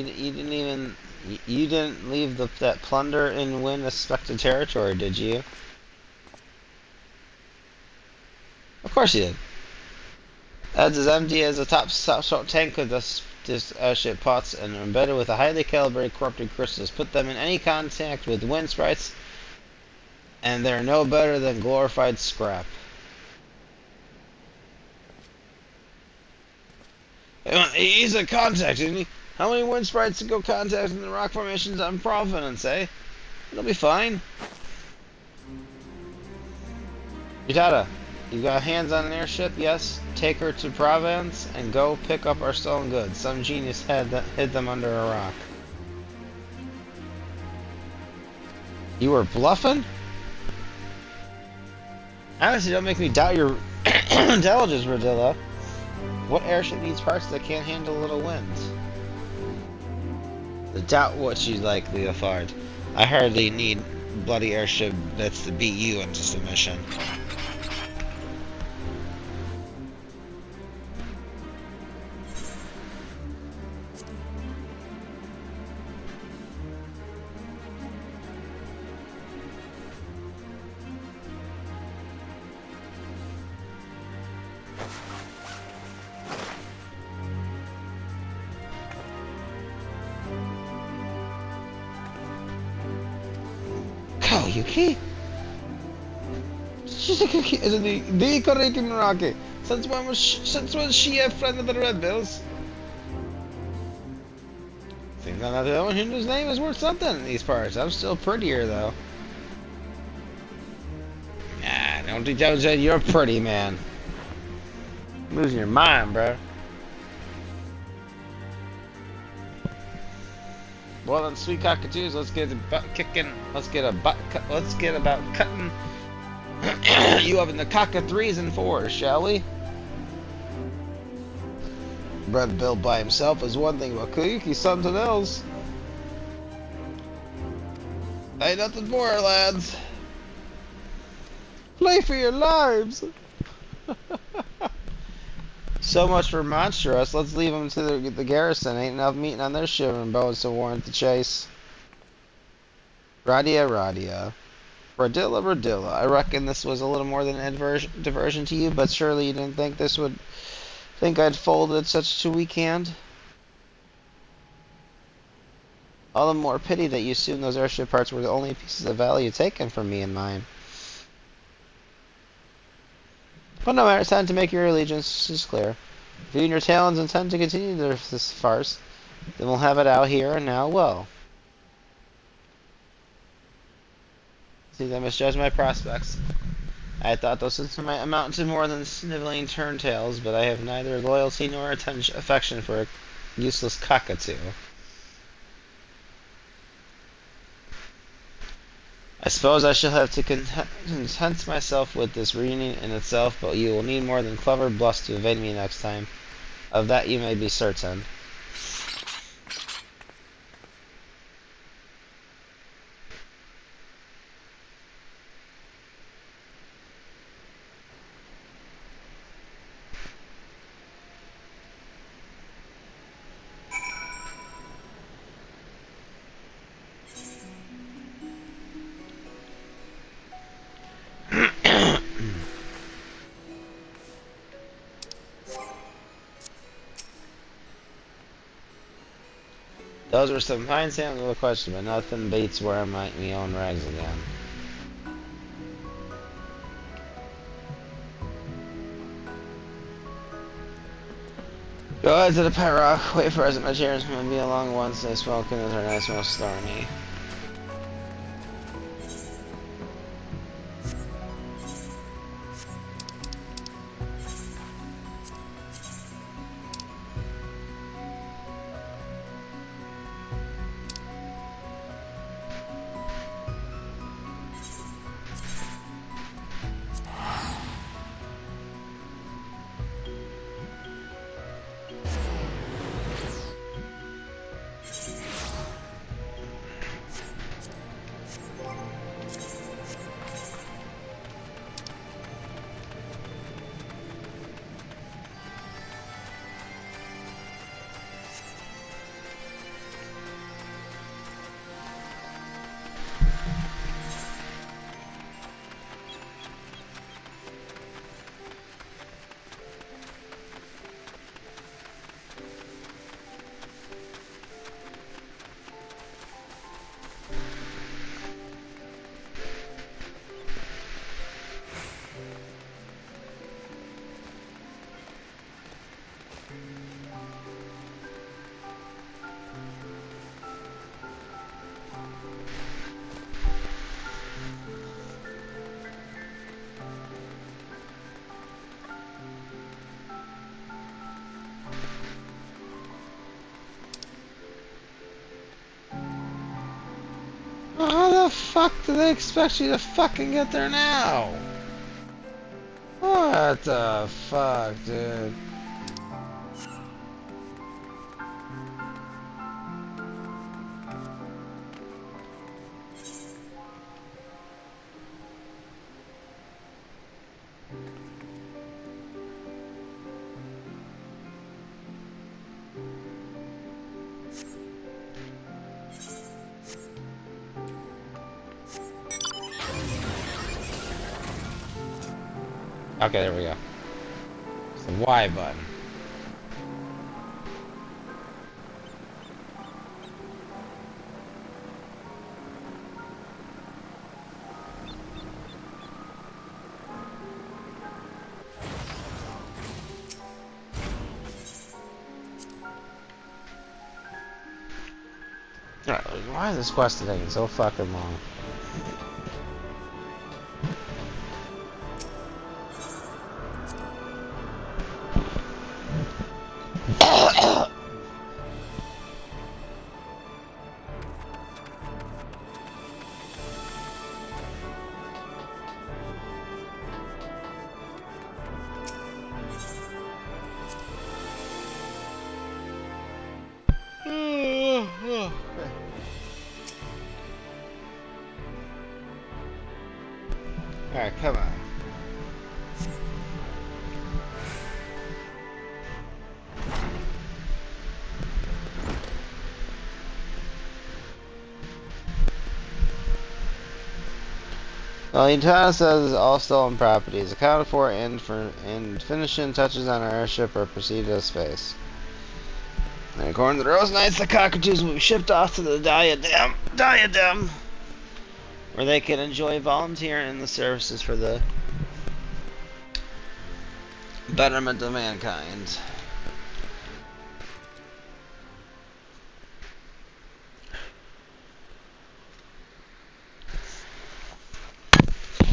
You didn't leave that plunder in wind-expected territory, did you? Of course you did. That's as empty as a top tank with this airship pots and embedded with a highly calibrated corrupted crystals. Put them in any contact with wind sprites, and they're no better than glorified scrap. He's a contact, isn't he? How many wind sprites to go contact in the rock formations on Providence, eh? It'll be fine. Yutata, you got hands on an airship? Yes. Take her to Providence and go pick up our stolen goods. Some genius hid them under a rock. You were bluffing? Honestly, don't make me doubt your intelligence, Rodilla. What airship needs parts that can't handle little winds? Doubt what you like, Leofard. I hardly need bloody airship that's to beat you into submission. Yuki? Shizuki is the Koriki Muraki. Since when was she a friend of the Red Bills? Seems I'm not the only one whose name is worth something in these parts. I'm still prettier though. Nah, don't you tell me you're pretty, man. You're losing your mind, bro. Well then, sweet cockatoos, let's get about kicking. Let's get about cutting you up in the cocka 3s and 4s, shall we? Red Bill by himself is one thing, but Koyuki's something else. Ain't nothing more, lads. Play for your lives. So much for Monstrous. Let's leave them to the garrison. Ain't enough meeting on their shivering bones to warrant the chase. Radia. Radilla. I reckon this was a little more than an diversion to you, but surely you didn't think I'd folded such a weak hand? All the more pity that you assumed those airship parts were the only pieces of value taken from me and mine. But no matter, it's time to make your allegiance clear. If you and your talons intend to continue this farce, then we'll have it out here and now. Well, see, I misjudged my prospects. I thought those might amount to more than sniveling turntails, but I have neither loyalty nor affection for a useless cockatoo. I suppose I shall have to content myself with this reunion in itself, but you will need more than clever bluffs to evade me next time. Of that you may be certain. Those were some fine samples of the question, but nothing beats where I might me own rags again. Go ahead to the pet rock, wait for us at my chairs, and be along once they smoke and they're nice most thorny. How the fuck do they expect you to fucking get there now? What the fuck, dude? Okay, there we go. It's the Y button. Alright, why is this quest taking so fucking long? Alright, come on. Well, Utah says all stolen properties accounted for and finishing touches on our airship are proceeded to space. And according to the Rose Knights, the cockatoos will be shipped off to the Diadem, where they can enjoy volunteering in the services for the betterment of mankind.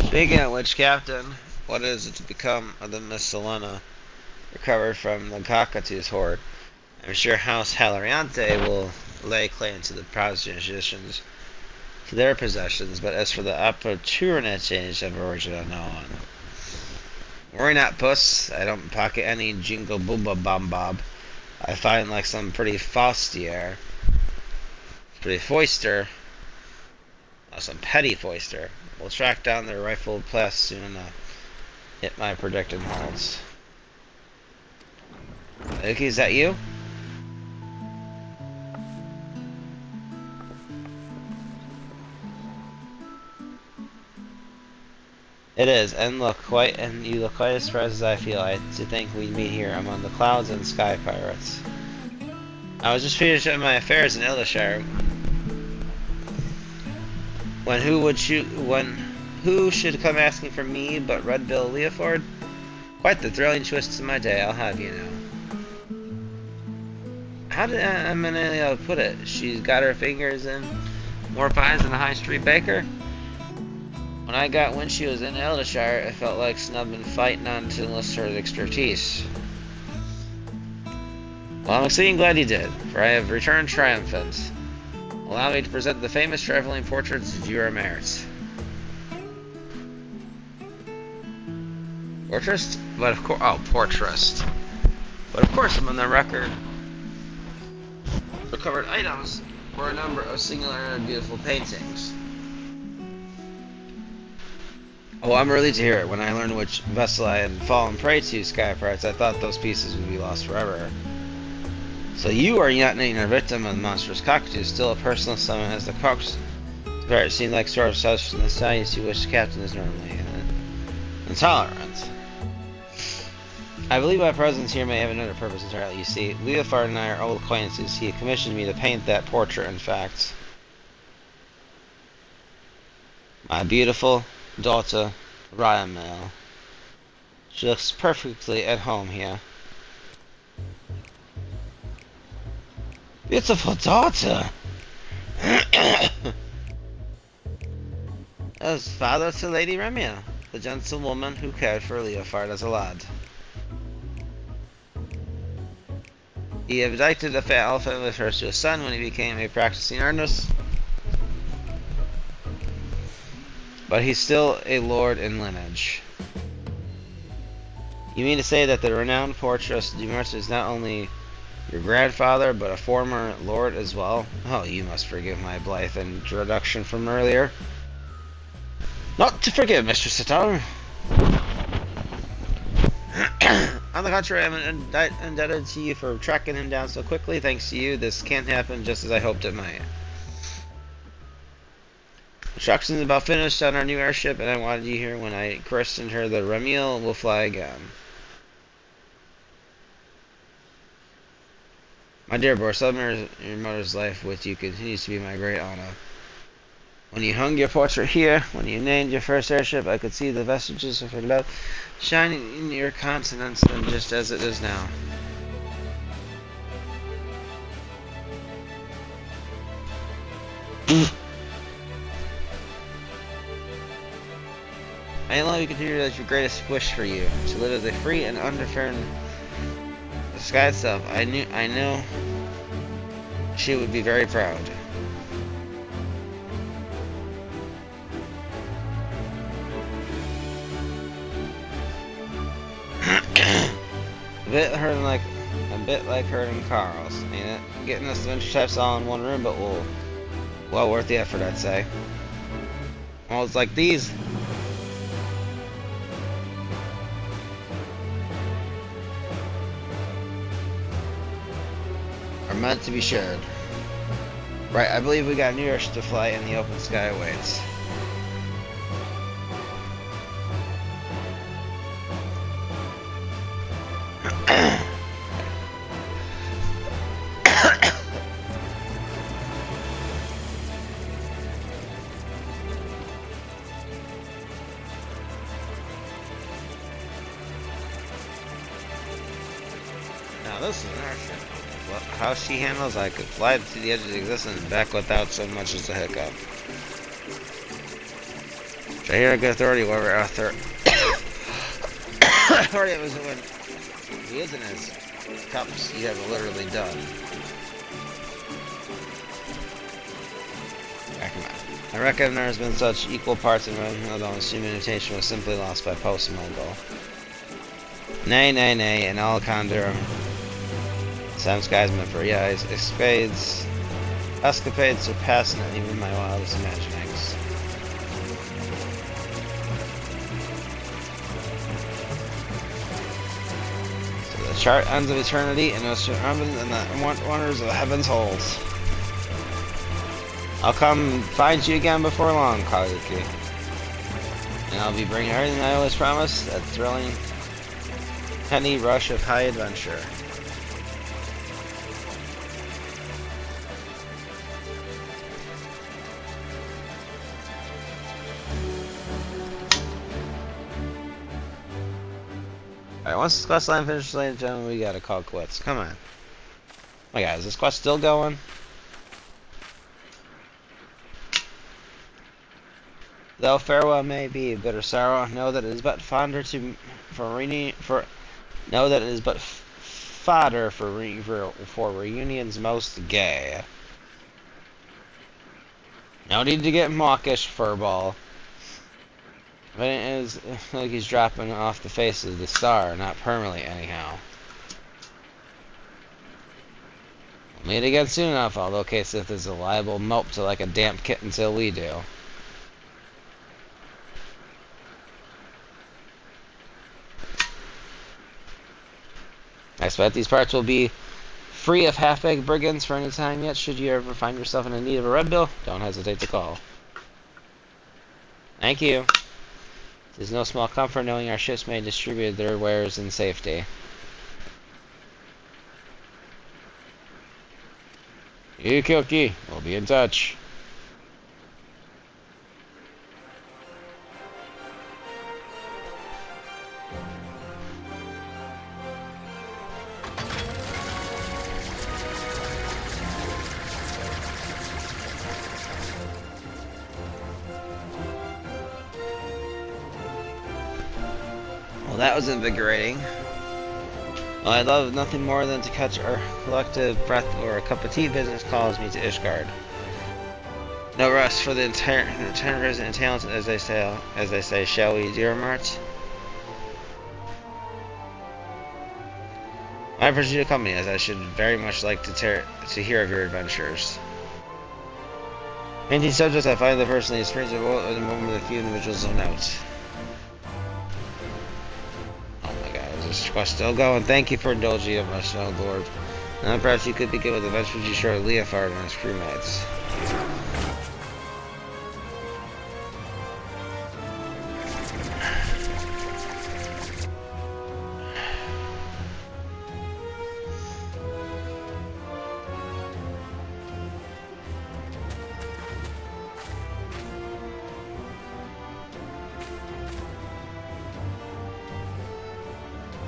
Speaking of which, Captain, what is it to become of the Miss Selena recovered from the cockatoos horde? I'm sure House Halariante will lay claim to the possessions, to their possessions, but as for the opportunity change of original known. Worry not, puss. I don't pocket any jingle booba bomb bob. I find like some pretty foister, some petty foister. We'll track down their rifle plus soon enough. Hit my predicted holds. Luki, is that you? It is, and you look quite as surprised as I feel. To think we meet here among the clouds and sky pirates. I was just finishing my affairs in Eldershire. Who should come asking for me but Red Bill Leoford? Quite the thrilling twist to my day, I'll have you know. How did Amelia put it? She's got her fingers in more pies than a high street baker? When she was in Eldershire, it felt like Snub been fighting on to enlist her expertise. Well, I'm exceeding glad you did, for I have returned triumphant. Allow me to present the famous traveling portraits of your merits. Portrait? But of course, portrait. But of course, I'm on the record. Recovered items were a number of singular and beautiful paintings. Oh, I'm relieved to hear it. When I learned which vessel I had fallen prey to, Sky Pirates, I thought those pieces would be lost forever. So you are yet a victim of the monstrous cockatoo, still a personal summon as the cox. It seemed like sort of such from the science to which the captain is normally intolerant. I believe my presence here may have another purpose entirely. You see, Leofard and I are old acquaintances. He had commissioned me to paint that portrait, in fact. My beautiful daughter, Ryamel. She looks perfectly at home here. Beautiful daughter! As father to Lady Remia, the gentlewoman who cared for Leofard as a lad. He abdicated a fatal family first to his son when he became a practicing artist, but he's still a lord in lineage. You mean to say that the renowned portress Dumers is not only your grandfather, but a former lord as well? Oh, you must forgive my blithe introduction from earlier. Not to forgive, Mr. Sitar. On the contrary, I'm indebted to you for tracking him down so quickly. Thanks to you, this can't happen just as I hoped it might. Construction is about finished on our new airship, and I wanted you here when I christened her. The Remiel will fly again. My dear boy, celebrating your mother's life with you continues to be my great honor. When you hung your portrait here, when you named your first airship, I could see the vestiges of her love shining in your countenance, and just as it is now. I allow you to consider that your greatest wish for you, to live as a free and undefeated sky itself. I know she would be very proud. a bit like herding Carl's, ain't it? Getting us the venture types all in one room, but well worth the effort, I'd say. Well, it's like these. Are meant to be shared. Right, I believe we got New York to fly and the open sky awaits. Now this is an airship. How she handles, I could fly to the edge of existence and back without so much as a hiccup. So here I get authority, whatever authority it was when he is in his cups, he has literally done. I reckon there's been such equal parts in running, although assuming imitation was simply lost by post-Mongol. Nay, nay, nay, in all candor. Sam Sky's meant for escapades surpassing even my wildest imaginings. So the chart ends of eternity and ocean opens and the wonders of the heavens holds. I'll come find you again before long, Kageki. And I'll be bringing everything I always promised, a thrilling penny rush of high adventure. Alright, once this quest line finishes, ladies and gentlemen, we gotta call quits. Come on. My God, is this quest still going? Though farewell may be bitter sorrow, know that it is but fodder know that it is but fodder for reunions most gay. No need to get mawkish, furball. But it is like he's dropping off the face of the star, not permanently anyhow. We'll meet again soon enough, although K-Sith is a liable mope to like a damp kitten till we do. I expect these parts will be free of half-baked brigands for any time yet. Should you ever find yourself in need of a red bill, don't hesitate to call. Thank you. It is no small comfort knowing our ships may distribute their wares in safety. Yukoki, we'll be in touch. Well, that was invigorating. Well, I love nothing more than to catch our collective breath or a cup of tea. Business calls me to Ishgard. No rest for the entire resident talents, as they say. Shall we, dear Mart? I urge you to accompany us. I should very much like to hear of your adventures. Painting subjects, I find the personally experience of a moment with a few individuals of note. This quest still going. Thank you for indulging in my snow, Lord. Now perhaps you could begin with the adventures you share with Leofard and his crewmates.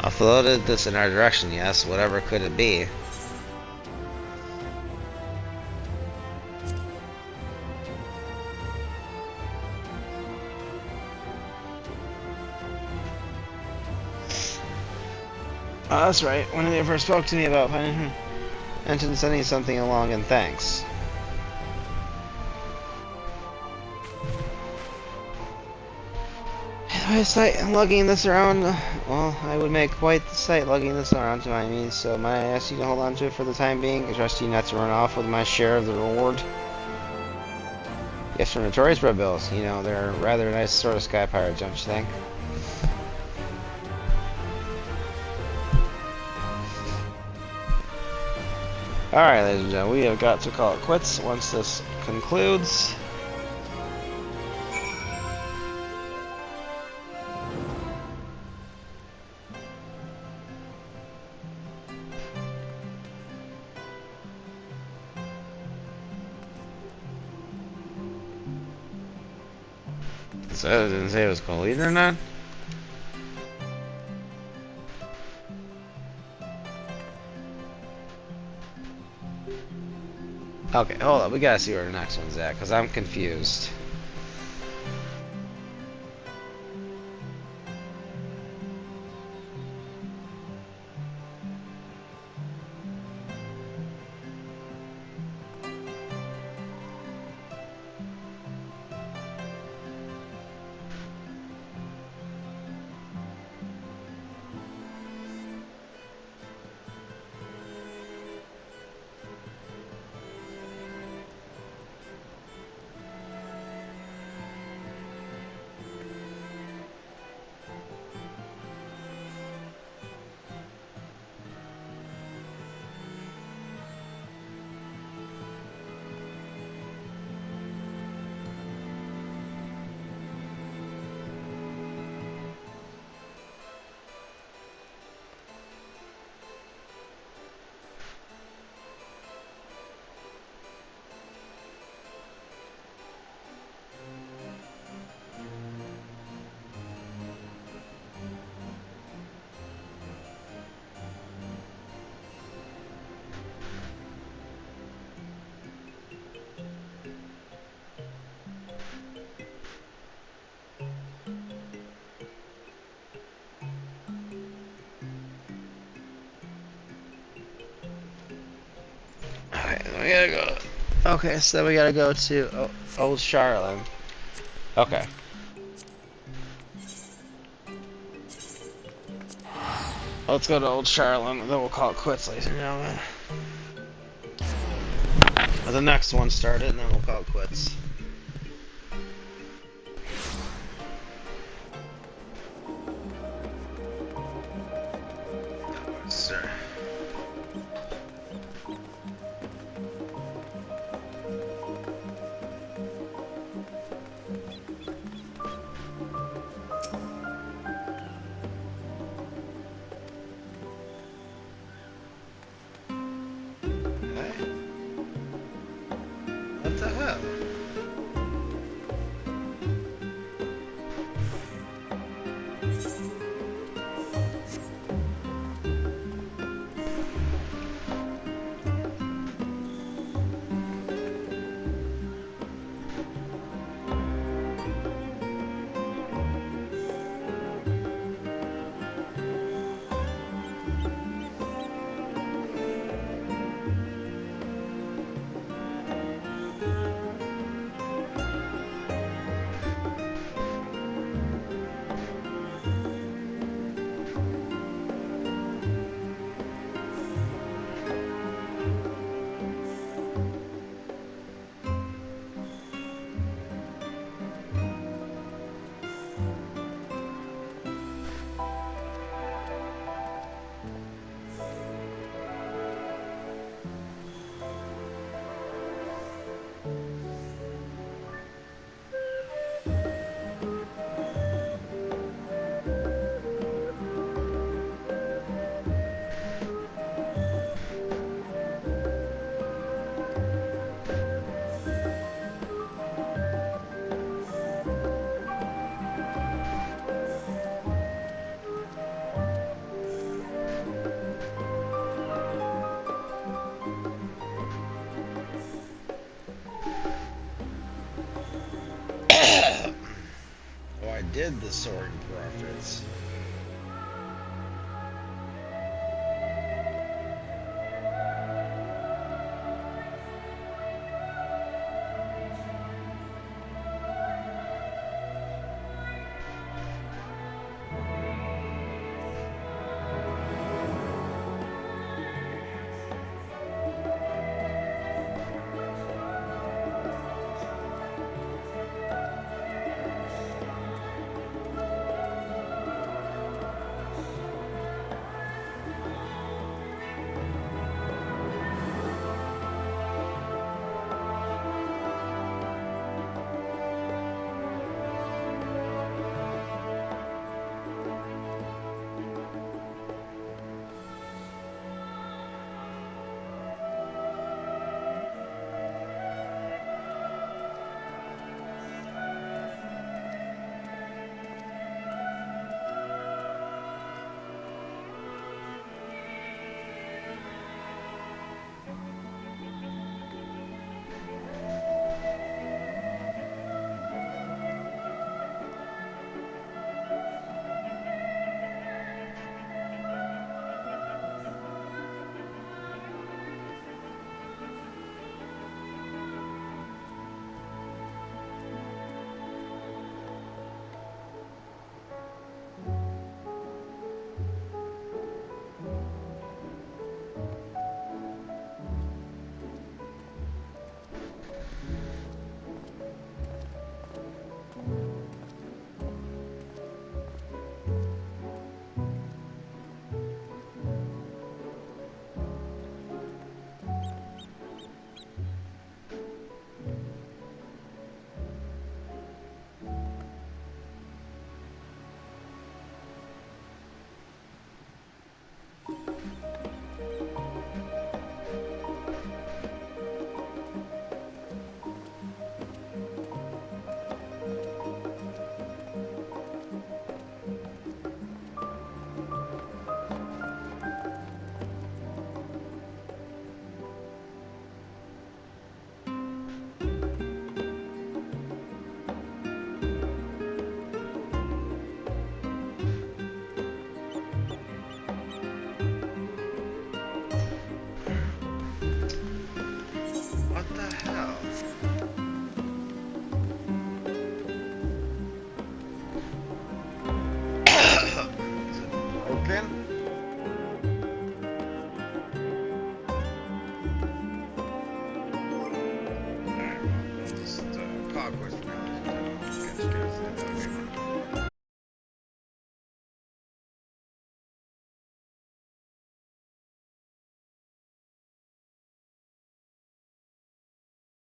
Offloaded this in our direction, yes. Whatever could it be? Oh, that's right. When they first spoke to me about mentioned sending something along, and thanks. My sight and lugging this around, well, I would make quite the sight lugging this around to my means, so might I ask you to hold on to it for the time being? I trust you not to run off with my share of the reward. Yes, for notorious red bills. You know, they're rather nice sort of sky pirates, don't you think? Alright, ladies and gentlemen, we have got to call it quits once this concludes. So it didn't say it was called either or not? Okay, hold on. We gotta see where the next one's at, because I'm confused. We gotta go. Okay, so we gotta go to Old Charlotte. Okay. Let's go to Old Charlotte, and then we'll call it quits, ladies and gentlemen. The next one started, and then we'll call it quits. Sir. What the hell? Oh, I did the sword profits.